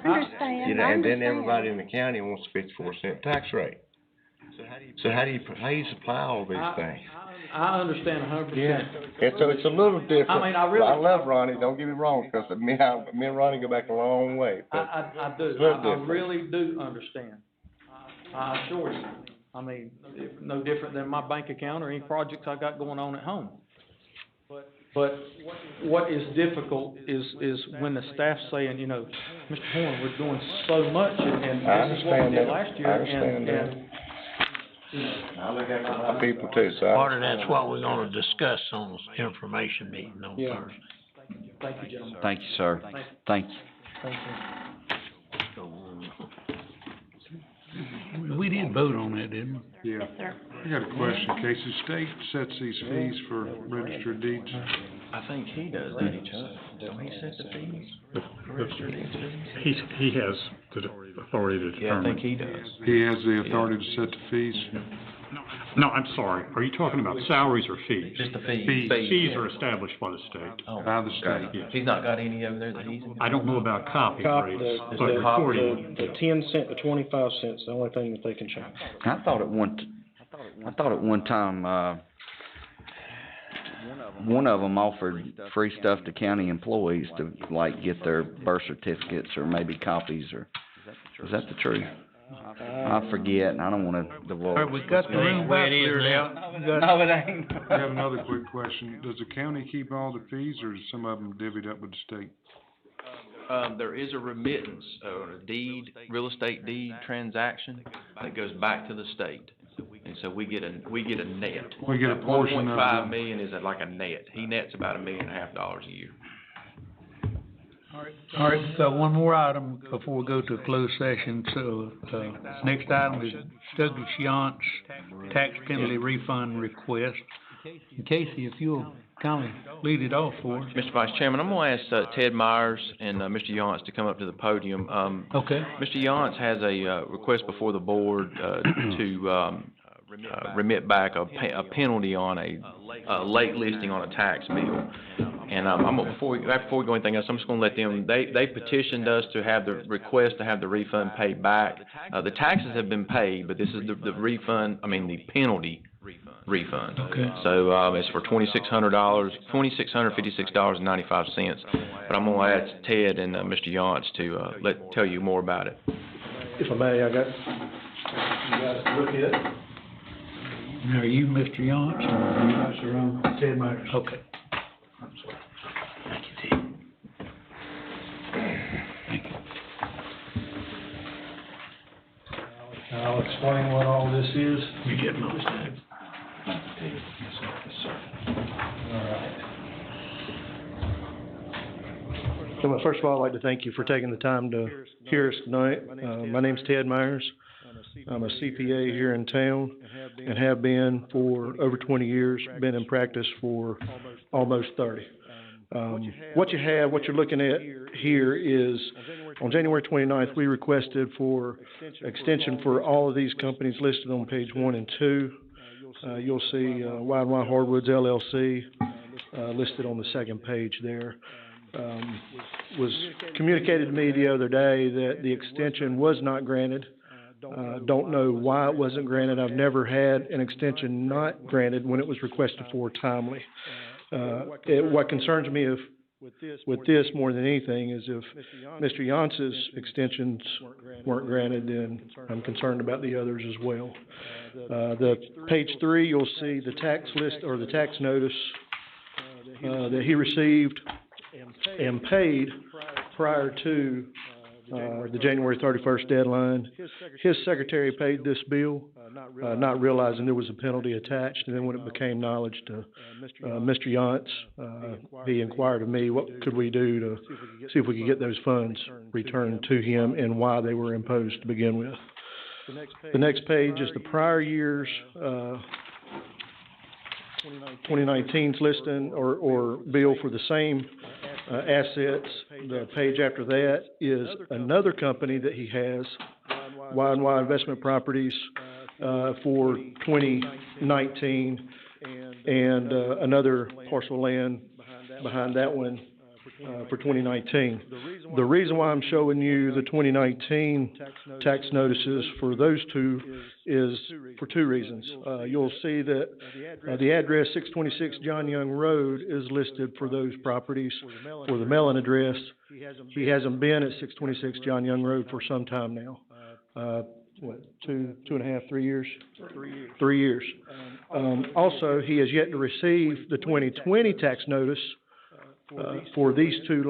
You know, and then everybody in the county wants a 54-cent tax rate. So how do you supply all these things? I understand 100%. Yeah, and so it's a little different. I mean, I love Ronnie, don't get me wrong, because me and Ronnie go back a long way. I do. I really do understand. I assure you. I mean, no different than my bank account or any projects I got going on at home. But what is difficult is when the staff's saying, you know, Mr. Horn, we're doing so much, and this is what we did last year, and I look after my people too, so. Part of that's what we're gonna discuss on the information meeting on Thursday. Thank you, gentlemen. Thank you, sir. Thank you. Thank you. we did vote on that, didn't we? Yeah. Yes, sir. I got a question, Casey. State sets these fees for registered deeds. I think he does, doesn't he, Chuck? Don't he set the fees? Registered deeds fees? He has the authority to determine. Yeah, I think he does. He has the authority to set the fees? No, I'm sorry. Are you talking about salaries or fees? Just the fees. Fees are established by the state. Oh, By the state. Yes. he's not got any over there that he's. I don't know about copy rates, but The recording. 10 cent to 25 cents, the only thing that they can change. I thought at one time, one of them offered free stuff to county employees to, like, get their birth certificates or maybe copies, or, is that the truth? I forget, and I don't wanna divulge. All right, we got the room about cleared out. No, it ain't. I have another quick question. Does the county keep all the fees, or is some of them divvied up with the state? There is a remittance, or a deed, real estate deed transaction that goes back to the state. And so we get a net. We get a portion of it. 1.5 million is like a net. He nets about $1.5 million a year. All right, we've got one more item before we go to a closed session. So, next item is Douglas Yant's tax penalty refund request. And Casey, if you'll kindly lead it off for us. Mr. Vice Chairman, I'm gonna ask, Ted Myers and, Mr. Yantz to come up to the podium. Okay. Mr. Yantz has a, request before the board, to, remit back a penalty on a late listing on a tax bill. And, before we go anything else, I'm just gonna let them, they petitioned us to have the request to have the refund paid back. The taxes have been paid, but this is the the penalty refund. Okay. So, it's for $2,656.95. But I'm gonna ask Ted and, Mr. Yantz to, tell you more about it. If I may, I got, you guys look at it. Now, are you Mr. Yantz, or are you Mr. Ted Myers? Okay. I'm sorry. Thank you, Ted. Thank you. I'll explain what all this is. You get most of it. Yes, sir. All right. So, first of all, I'd like to thank you for taking the time to hear us tonight. My name's Ted Myers. I'm a CPA here in town and have been for over 20 years, been in practice for almost 30. What you're looking at here is, on January 29th, we requested for extension for all of these companies listed on page 1 and 2. You'll see Y & Y Hardwoods LLC listed on the second page there. Was communicated to me the other day that the extension was not granted. Don't know why it wasn't granted. I've never had an extension not granted when it was requested for timely. What concerns me with this more than anything is if Mr. Yantz's extensions weren't granted, then I'm concerned about the others as well. The page 3, you'll see the tax list or the tax notice that he received and paid prior to the January 31st deadline. His secretary paid this bill, not realizing there was a penalty attached, and then when it became knowledge to Mr. Yantz, he inquired of me, what could we do to see if we could get those funds returned to him and why they were imposed to begin with. The next page is the prior year's 2019's listing or bill for the same assets. The page after that is another company that he has, Y & Y Investment Properties, for 2019, and another parcel of land behind that one for 2019. The reason why I'm showing you the 2019 tax notices for those two is for two reasons. You'll see that the address 626 John Young Road is listed for those properties for the mailing address. He hasn't been at 626 John Young Road for some time now. Two and a half, 3 years? 3 years. Also, he has yet to receive the 2020 tax notice for these two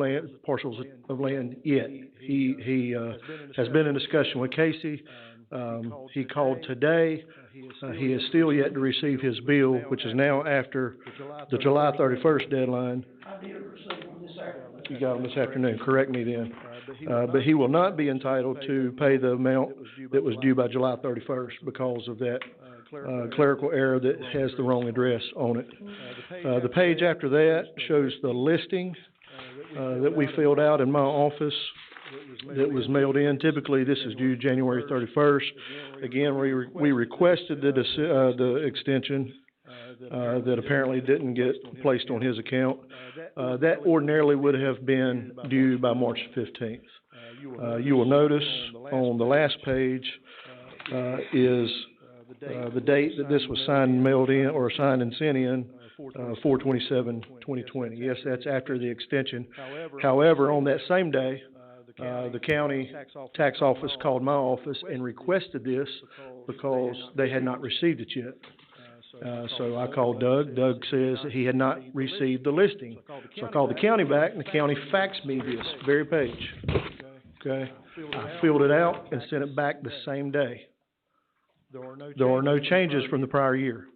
parcels of land yet. He has been in discussion with Casey. He called today. He is still yet to receive his bill, which is now after the July 31st deadline. You got them this afternoon, correct me then. but he will not be entitled to pay the amount that was due by July 31st because of that clerical error that has the wrong address on it. The page after that shows the listing that we filled out in my office that was mailed in. Typically, this is due January 31st. Again, we requested the extension that apparently didn't get placed on his account. That ordinarily would have been due by March 15th. You will notice on the last page is the date that this was signed and mailed in, or signed and sent in, 4/27/2020. Yes, that's after the extension. However, on that same day, the county tax office called my office and requested this because they had not received it yet. So I called Doug. Doug says that he had not received the listing. So I called the county back, and the county faxed me this very page. Okay? I filled it out and sent it back the same day. There are no changes from the prior year.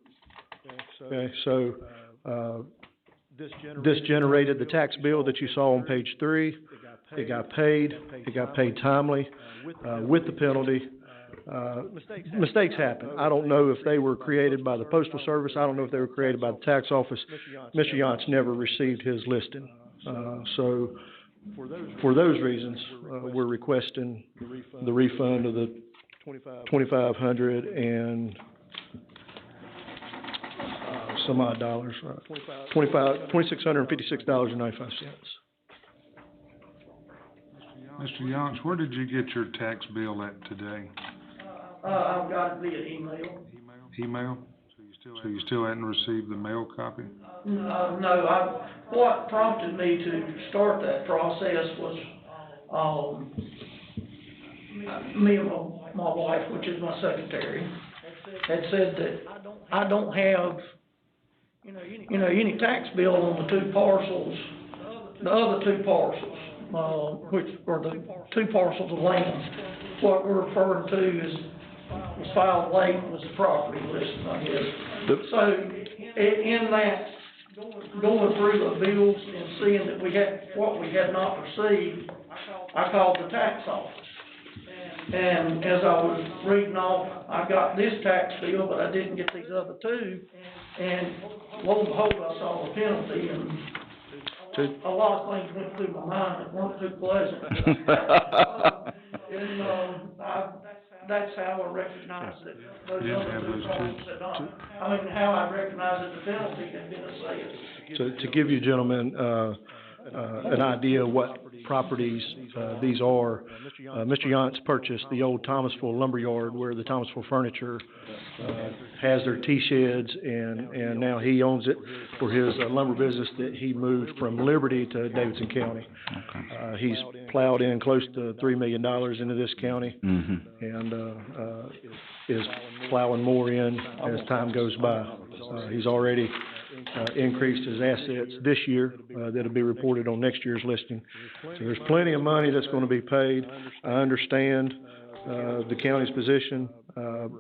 Okay, so this generated the tax bill that you saw on page 3. It got paid. It got paid timely with the penalty. Mistakes happen. I don't know if they were created by the Postal Service. I don't know if they were created by the tax office. Mr. Yance never received his listing. So for those reasons, we're requesting the refund of the $2,500 and some odd dollars, $2,656.95. Mr. Yance, where did you get your tax bill at today? I've got it via email. Email? So you still hadn't received the mail copy? No, what prompted me to start that process was, me and my wife, which is my secretary, had said that I don't have, any tax bill on the two parcels, the other two parcels, which are the two parcels of land. What we're referring to is, was filed late, was the property listing, I guess. So, in that, going through the bills and seeing that we had, what we had not received, I called the tax office. And as I was reading off, I got this tax bill, but I didn't get these other two. And lo and behold, I saw the penalty, and a lot of things went through my mind that weren't too pleasant. That's how I recognized that those other two parts had not. I mean, how I recognized that the penalty had been assessed. So to give you gentlemen an idea of what properties these are, Mr. Yance purchased the old Thomasville lumberyard where the Thomasville Furniture has their T-sheds, and now he owns it for his lumber business that he moved from Liberty to Davidson County. He's plowed in close to $3 million into this county, and is plowing more in as time goes by. He's already increased his assets this year, that'll be reported on next year's listing. So there's plenty of money that's gonna be paid. I understand, the county's position,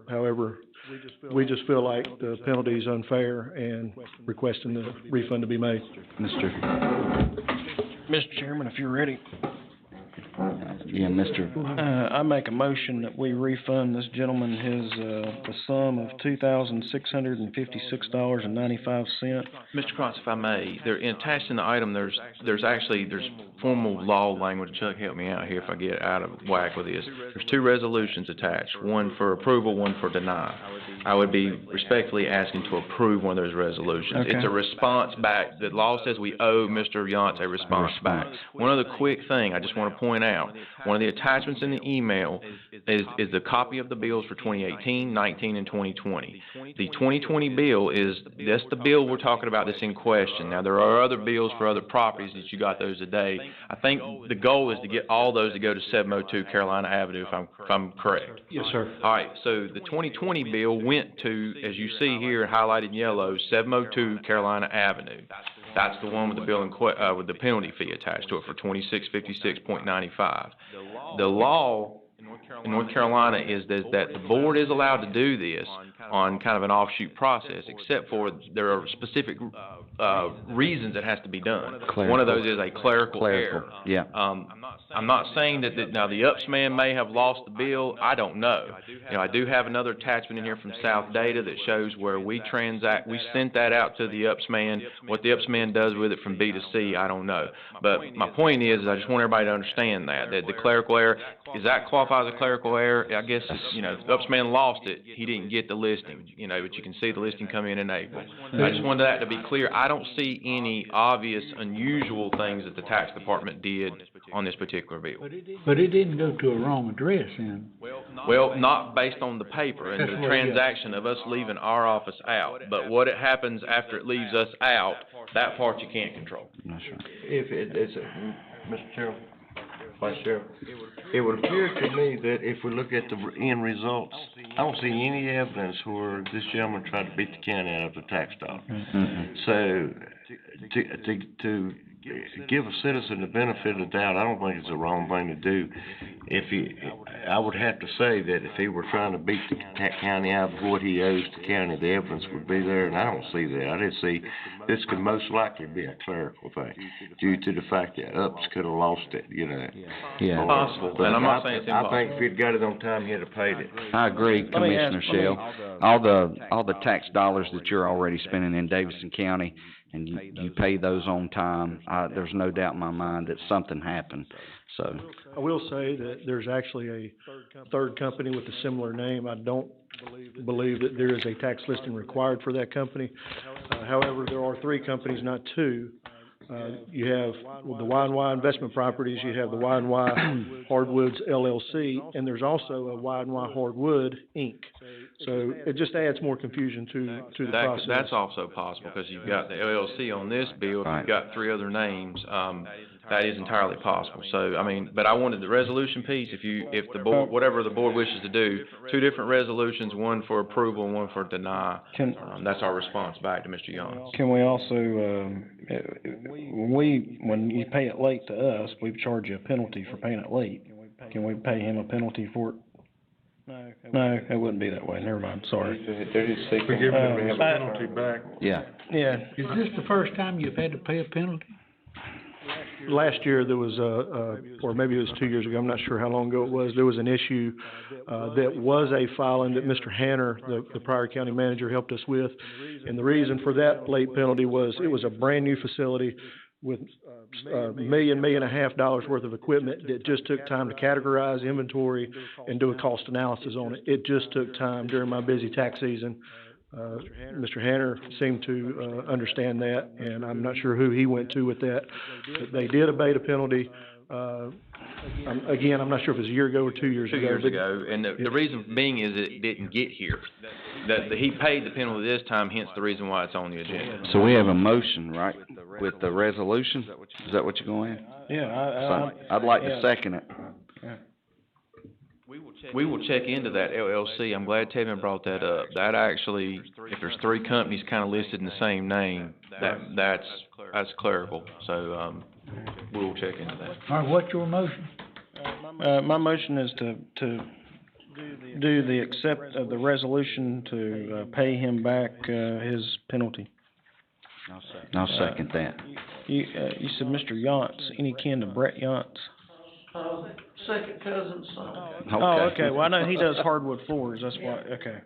however, we just feel like the penalty is unfair and requesting the refund to be made. Mr. Chairman, if you're ready. Yeah, Mr. I make a motion that we refund this gentleman his, the sum of $2,656.95. Mr. Cross, if I may, attached in the item, there's formal law language. Chuck, help me out here if I get out of whack with this. There's two resolutions attached, one for approval, one for deny. I would be respectfully asking to approve one of those resolutions. Okay. It's a response back. The law says we owe Mr. Yance a response back. One other quick thing I just want to point out, one of the attachments in the email is the copy of the bills for 2018, 19, and 2020. The 2020 bill that's the bill we're talking about that's in question. Now, there are other bills for other properties that you got those today. I think the goal is to get all those to go to 702 Carolina Avenue, if I'm correct. Yes, sir. All right, so the 2020 bill went to, as you see here highlighted in yellow, 702 Carolina Avenue. That's the one with the bill with the penalty fee attached to it for $2656.95. The law in North Carolina is that the board is allowed to do this on kind of an offshoot process, except for there are specific, reasons it has to be done. One of those is a clerical error. Yeah. I'm not saying that, now the UPS man may have lost the bill, I don't know. You know, I do have another attachment in here from South Data that shows where we sent that out to the UPS man. What the UPS man does with it from B to C, I don't know. But my point is I just want everybody to understand that the clerical error, is that qualify as a clerical error? I guess it's, you know, if the UPS man lost it, he didn't get the listing, you know, but you can see the listing come in April. I just wanted that to be clear. I don't see any obvious, unusual things that the tax department did on this particular bill. But it didn't go to a wrong address then. Well, not based on the paper and the transaction of us leaving our office out, but what it happens after it leaves us out, that part you can't control. That's right. If it's Mr. Chairman, Vice Chair, it would appear to me that if we look at the end results, I don't see any evidence where this gentleman tried to beat the county out of the tax dollar. So, to give a citizen the benefit of the doubt, I don't think it's the wrong thing to do. I would have to say that if he were trying to beat the county out of what he owes the county, the evidence would be there, and I don't see that. I just see this could most likely be a clerical thing, due to the fact that UPS could have lost it, you know. Yeah. Possible, and I'm not saying it's impossible. I think if he'd got it on time, he'd have paid it. I agree, Commissioner Shell. All the tax dollars that you're already spending in Davidson County, and you pay those on time, there's no doubt in my mind that something happened, so. I will say that there's actually a third company with a similar name. I don't believe that there is a tax listing required for that company. However, there are three companies, not two. You have the Y&Y Investment Properties, you have the Y&Y Hardwoods LLC, and there's also a Y&Y Hardwood Inc. So it just adds more confusion to the process. That's also possible, because you've got the LLC on this bill, if you've got three other names, that is entirely possible. So, I mean, but I wanted the resolution piece, if the board, whatever the board wishes to do, two different resolutions, one for approval and one for deny. That's our response back to Mr. Young. Can we also, when you pay it late to us, we charge you a penalty for paying it late. Can we pay him a penalty for it? No, it wouldn't be that way. Never mind. Sorry. We're giving him a penalty back. Yeah. Yeah. Is this the first time you've had to pay a penalty? Last year, there was or maybe it was 2 years ago, I'm not sure how long ago it was, there was an issue that was a filing that Mr. Hanner, the prior county manager, helped us with. And the reason for that late penalty was it was a brand-new facility with $1.5 million worth of equipment that just took time to categorize inventory and do a cost analysis on it. It just took time during my busy tax season. Mr. Hanner seemed to understand that, and I'm not sure who he went to with that, but they did abate a penalty. Again, I'm not sure if it was a year ago or 2 years ago. 2 years ago, and the reason being is it didn't get here. That he paid the penalty this time, hence the reason why it's on the agenda. So we have a motion, right, with the resolution? Is that what you're going? Yeah, I'd like to second it. We will check into that LLC. I'm glad Tevin brought that up. That actually, if there's three companies kind of listed in the same name, that's clerical. So, we will check into that. All right, what's your motion? my motion is to do the accept of the resolution to pay him back his penalty. I'll second that. You said Mr. Yantz, any kin to Brett Yantz? Second cousin son. Oh, okay, well, I know he does hardwood floors, that's why, okay.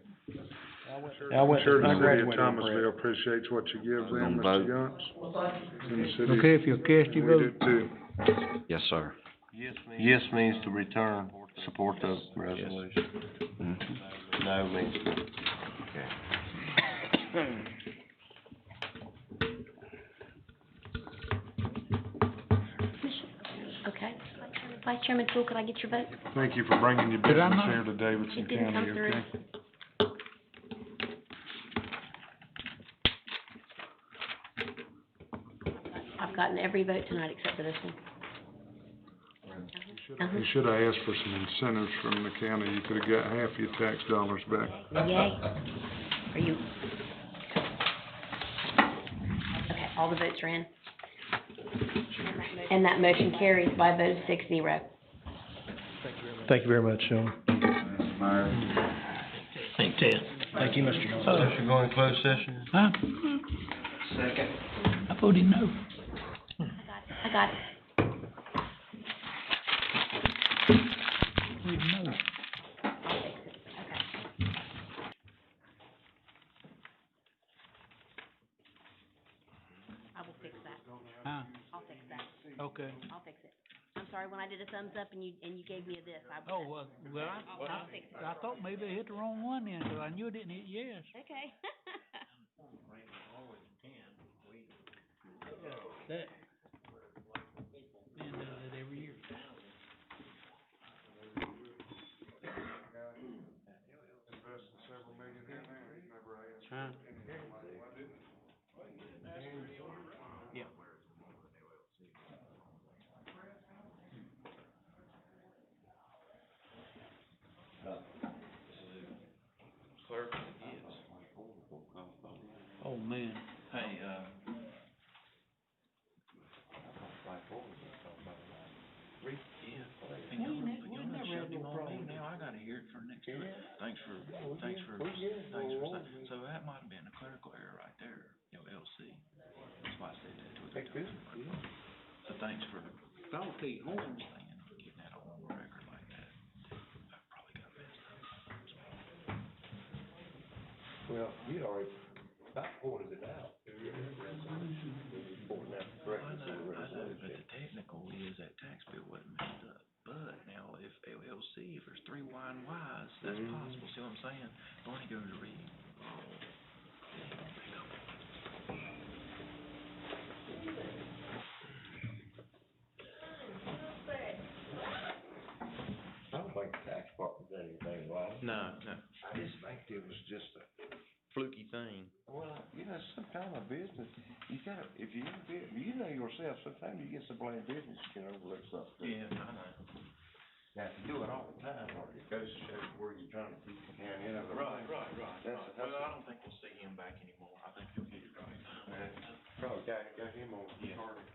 I'm sure the city of Thomasville appreciates what you give them, Mr. Yantz. Okay, if you'll cast your vote. We do too. Yes, sir. Yes means to return, support the resolution. No means to, okay. Okay. Vice Chairman Toole, could I get your vote? Thank you for bringing your business here to Davidson It didn't County, come through. okay? I've gotten every vote tonight except for this one. You should have asked for some incentives from the county. You could have got half your tax dollars back. Yay. Are you? Okay, all the votes are in. And that motion carries by a vote of 6-0. Thank you very much, Sean. Thank you, Ted. Thank you, Mr. Jones. Motion going closed session? Huh? Second. I voted no. I got it. Voted no. I will fix that. Huh? I'll fix that. Okay. I'll fix it. I'm sorry, when I did a thumbs up and you gave me a this, I. Oh, well, I'll fix it. I thought maybe I hit the wrong one then, 'cause I knew I didn't hit yes. Okay. That. Man does that every year. Huh? Yeah. Clerk is. Oh, man. Hey, I gotta hear it for next week. Thanks for saying. So that might have been a clerical error right there, LC. That's why I said that to her. So thanks for Salty horns. getting that on record like that. I probably got messed up. Well, you already about pointed it out. Pointing out the correctness of the I know, resolution. but the technical is that tax bill wasn't messed up. But now if LLC, if there's 3 Y and Ys, that's possible. See what I'm saying? Barney goes to read. I don't think the tax department did anything wrong. No. I just think it was just a, Fluky thing. well, some kind of business, you gotta, if you know yourself, sometimes you get some blind business, you can overlook something. Yeah, I know. Now, if you do it all the time, or it goes to show where you're trying to keep the county in. Right. That's Well, I don't think we'll see him back anymore. I think he'll get it right. Probably got him on Yeah. target.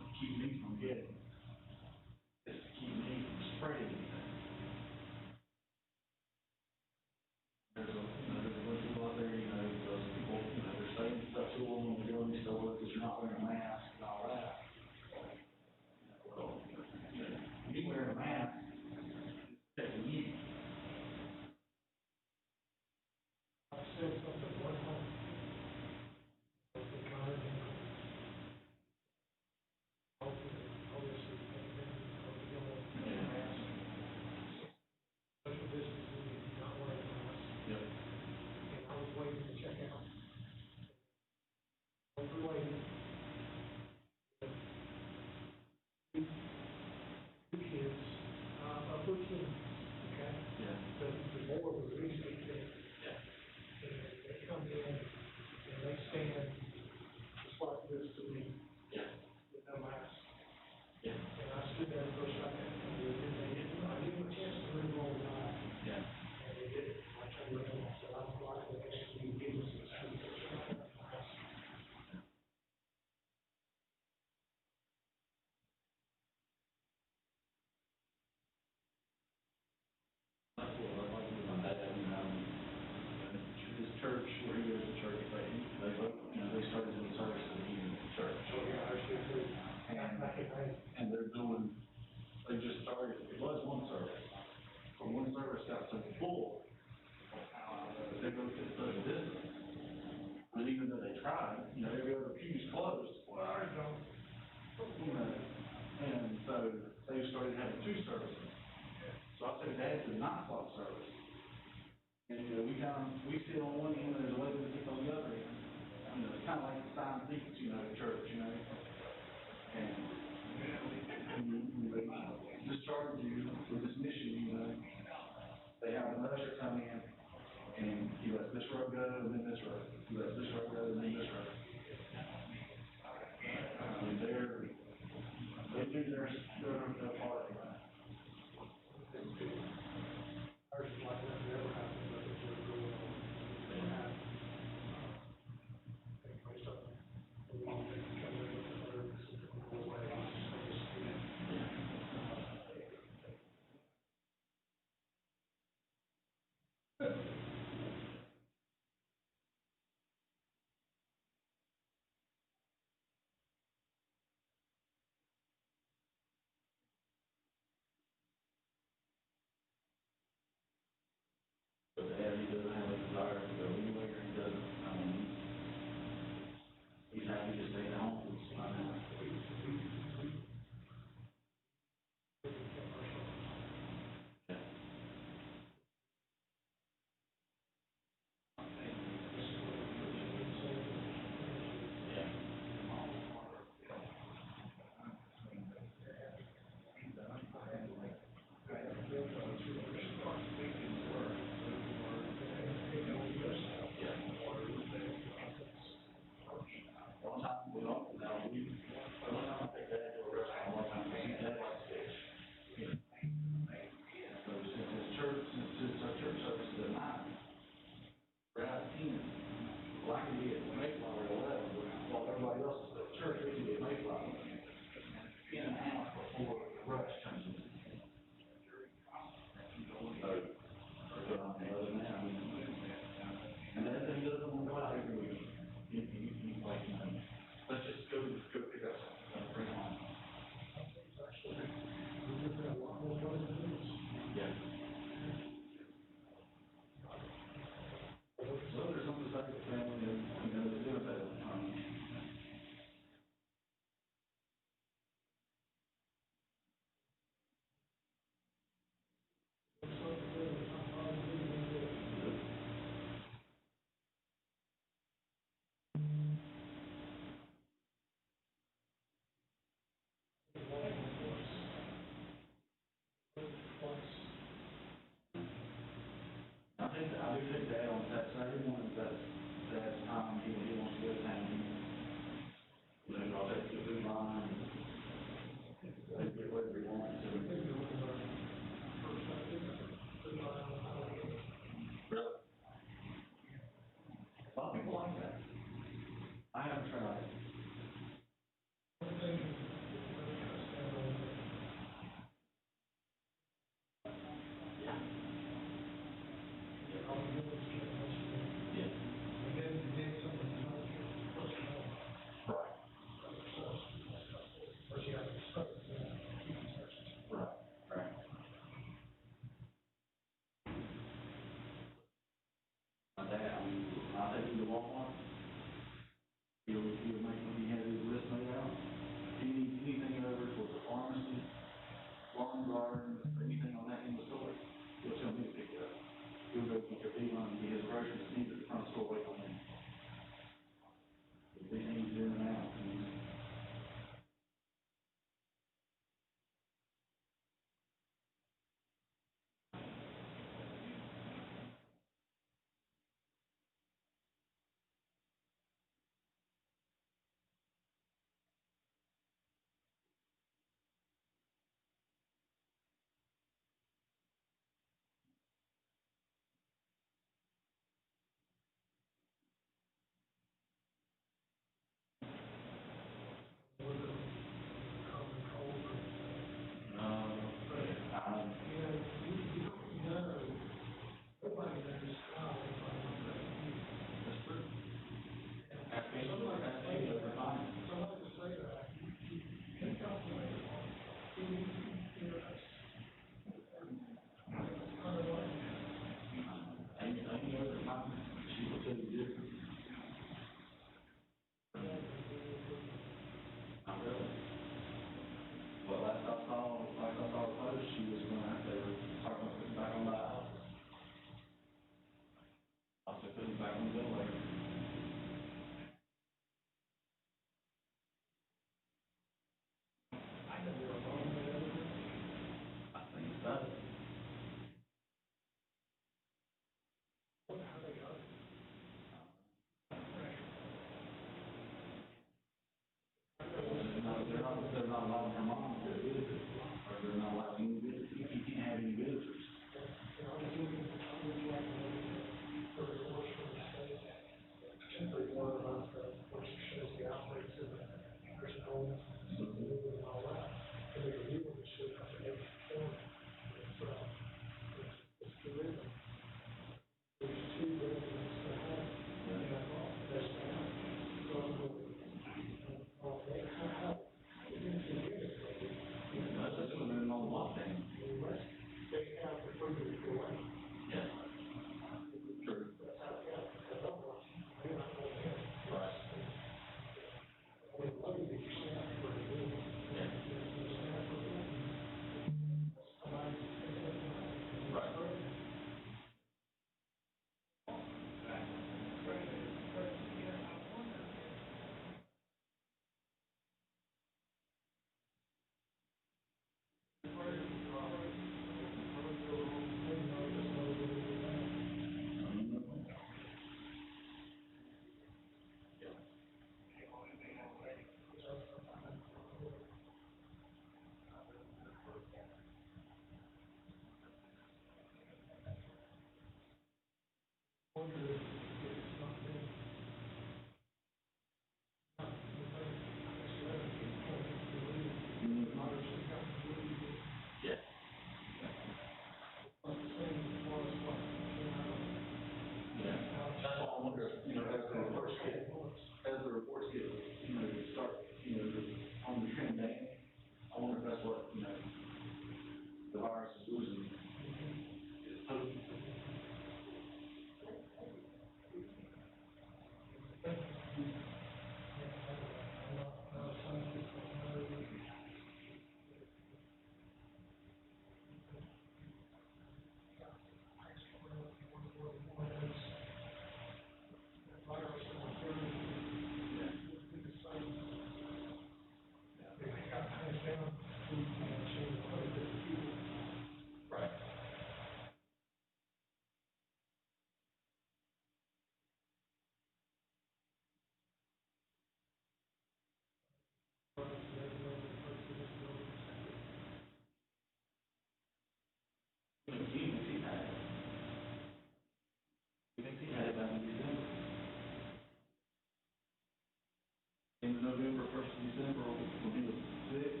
in November, first of December, when he was sick,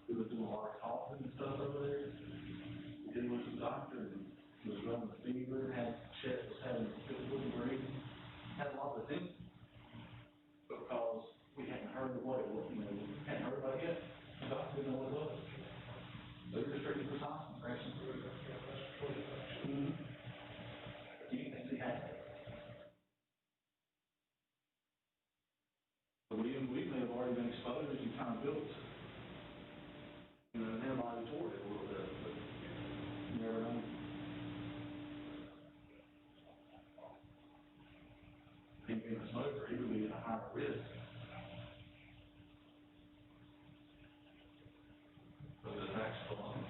he was doing a lot of coughing and stuff over there. He went to the doctor and was running a fever, had chest, was having difficulty breathing, had a lot of symptoms. Because we hadn't heard of what it was, hadn't heard about it yet. The doctor didn't know what it was. So he restricted for sinus infection. Anything he had. So we may have already been exposed and kind of built, an antibody toward it a little bit, but you never know. He being a smoker, he would be at a higher risk. Of the attacks alone.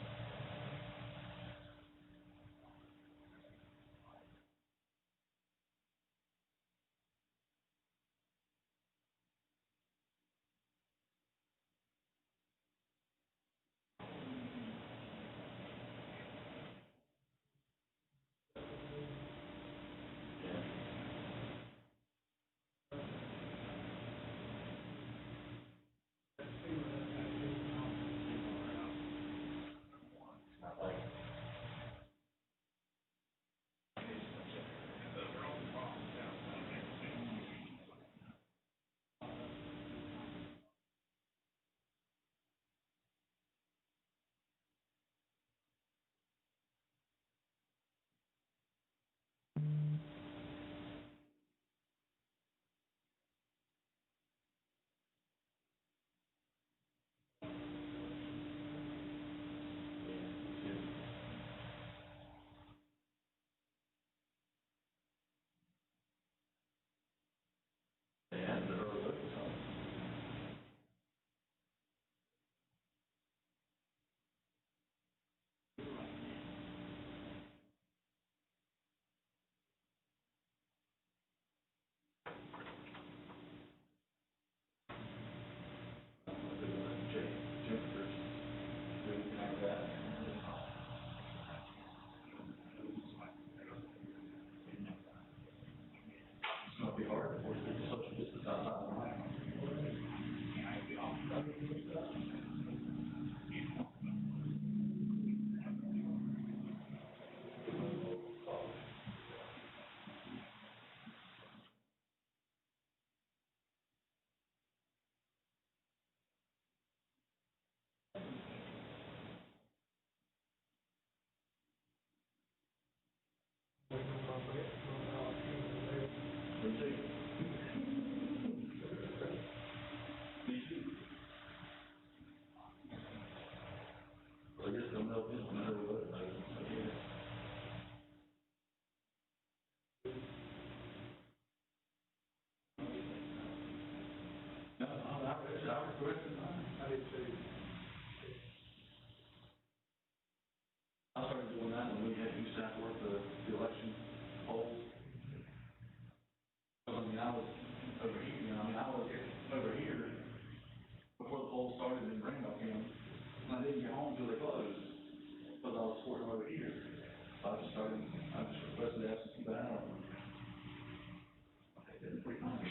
I started doing that when we used to have to work the election polls. I mean, I was over here, I was over here before the polls started in Greenville County. And I didn't get home until they closed, because I was working over here. So I just requested absentee ballot. I did it pretty nice.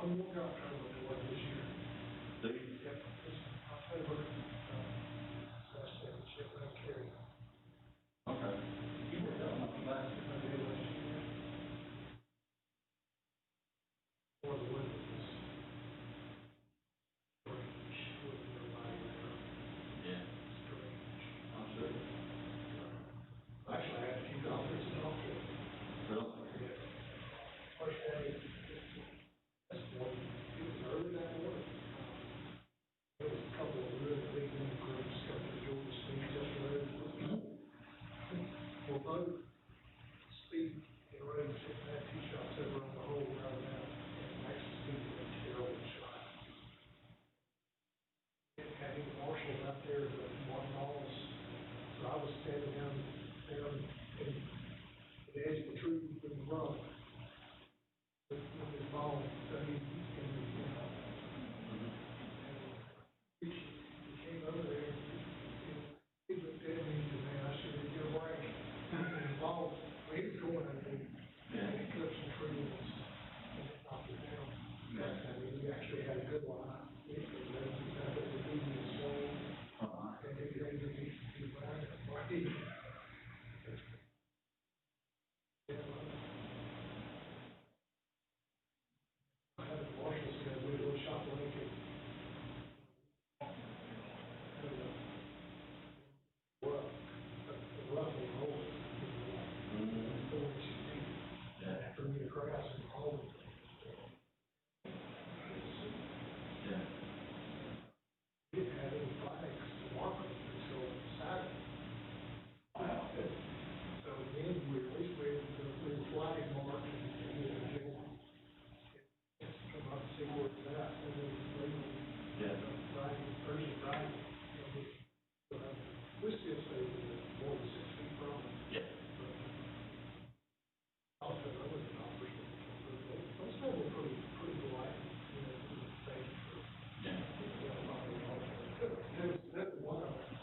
One more job trying to do this year. Do you? Yep, this October, last second shift, I carry. Okay. You worked out not bad. I did last year. For the winter, this. Strange, with everybody there. Yeah. Strange. I'm sure. Actually, I had a few doctors in office. Really? Yeah. First day, this morning, it was early. run. With his ball, so he came over there, he looked at me and said, man, I should have given a break. And his ball, he was going underneath, and he cut some trees and knocked it down. I mean, he actually had a good line. He was a medium swing, and he ran it right. Marshall said, we were shot Lincoln. Roughly hold it. 4 inches deep. After me across and hold it. Didn't have any flags to mark them until Saturday. Wow. So then we at least were able to do a flag mark and get one. Come up and see where it's at, and then Friday, Thursday, Friday. We still stay more than 6 feet from it. Yeah. Also, other offers, those guys were pretty polite, you know, thank you for. Yeah. There was one of them,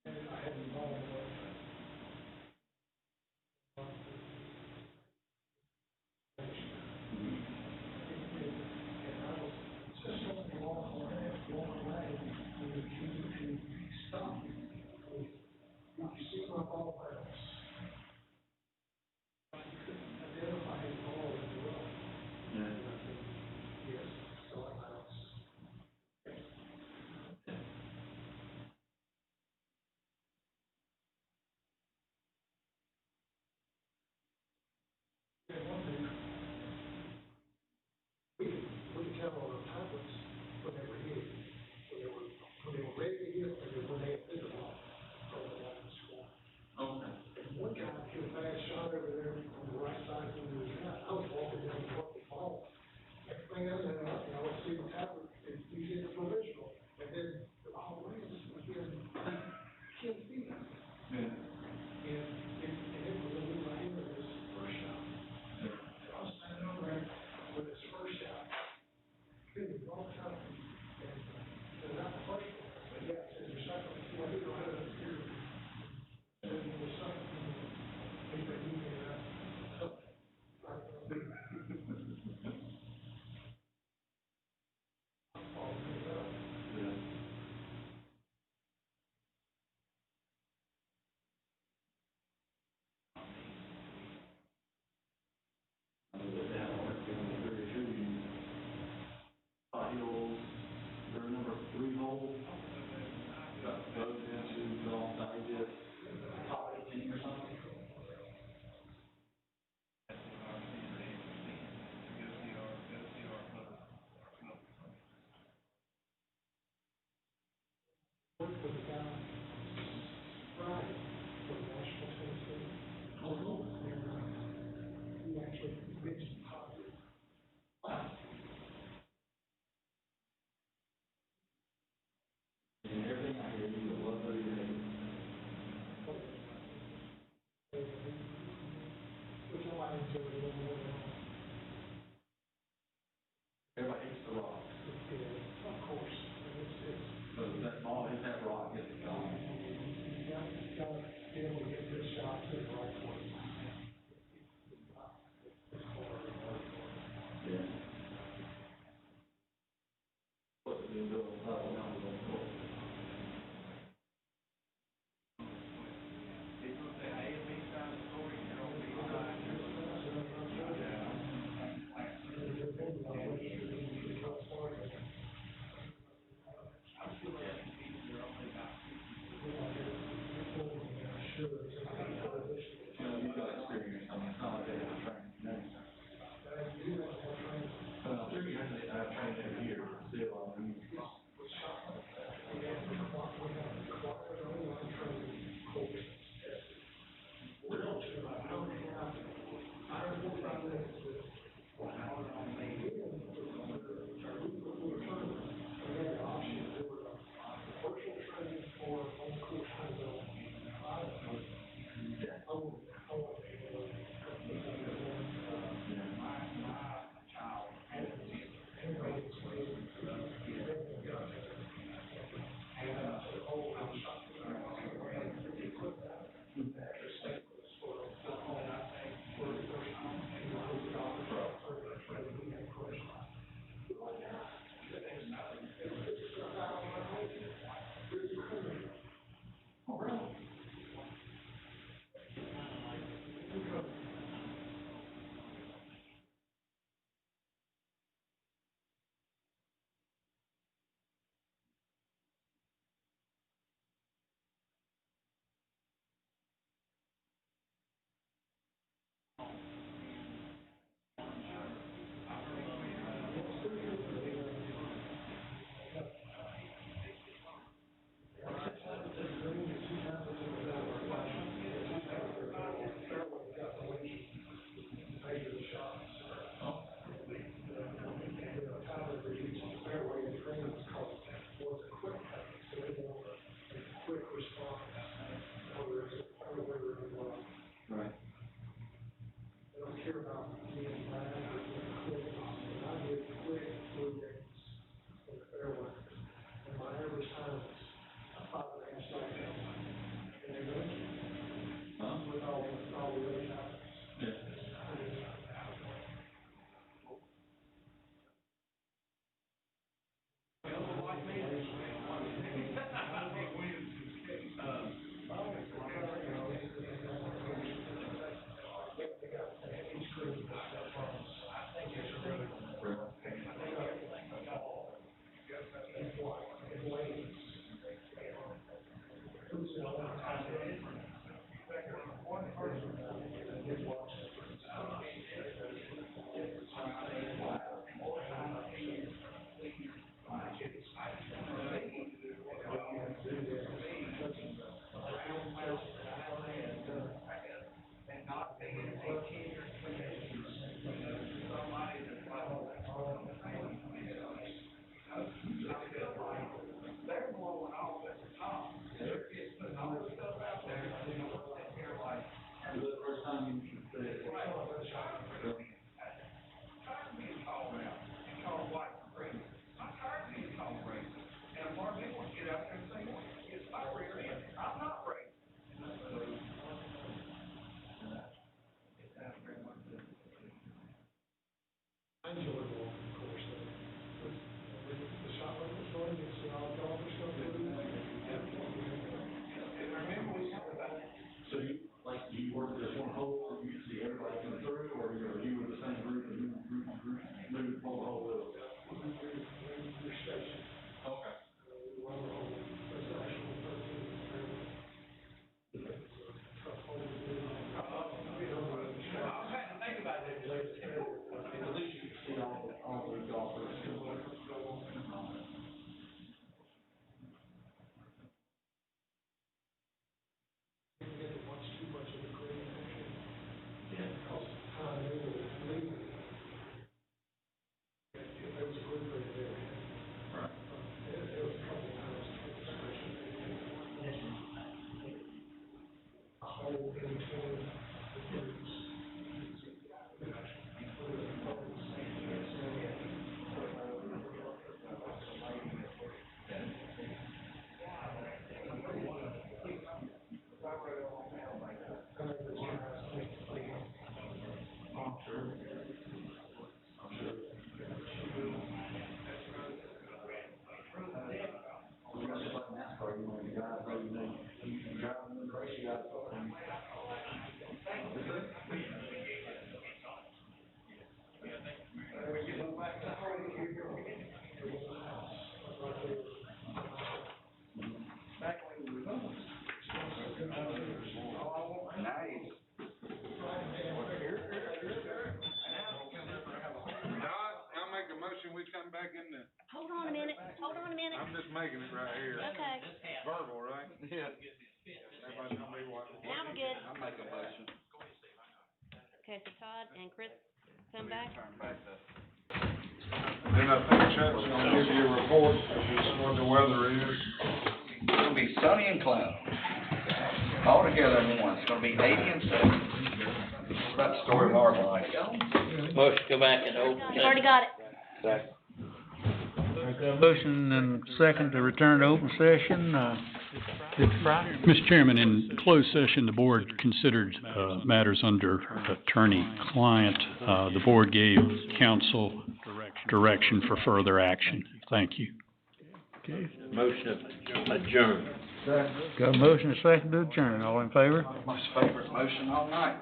and I had him all the way. Stop. You see my ball house. I couldn't identify his ball as well. And I said, yes, so house. And one thing, we could tell on the tablets when they were hit, when they were ready to hit, and when they had hit the ball from the line of score. Okay. And one guy hit a bad shot over there on the right side when he was out. I was walking down the front of the ball. Next thing I know, I was seeing the tablet, and he's in the provisional, and then the ball lands within 10 feet. Yeah. And it was a little ahead of his first shot. I was standing over there with his first shot. It was a long time. And not the first one, but yeah, it's the second one. You know, we don't have it here. And then the second one, he made that. Hills, they're number 3 hole. Got both into Golf Digest, top 18 or something. Worked with a guy, Friday, from Nashville, Tennessee. And he actually convinced the copy. And everything I hear, you love her, you hate Which I enjoy a little more than everybody hates the rock. yeah, of course. It's But that ball hit that rock, it's gone. you gotta be able to get this shot to the right place. Yeah. What's it been built on top of now, we don't know. Sure. time you should say, so you, like, do you work this one hole, you see everybody come through, or you with the same group, and you move the whole with them? Okay. At least you can see all the golfers. Hold on a minute. I'm just making it right here. Okay. Verbal, right? Yeah. Everybody's gonna be watching. Now we're good. I'll make a motion. Okay, so Todd and Chris come back. Then I think Chuck's gonna give you a report of what the weather is. It's gonna be sunny and cloudy. All together in one. It's gonna be 80 and 70. That's the story of our life. Motion to go back and open. You've already got it. Second. Motion and second to return to open session, Mr. Fry? Mr. Chairman, in closed session, the board considered, matters under attorney-client. The board gave counsel direction for further action. Thank you. Okay. Motion adjourned. Got a motion and second to adjourn. All in favor? My favorite motion all night.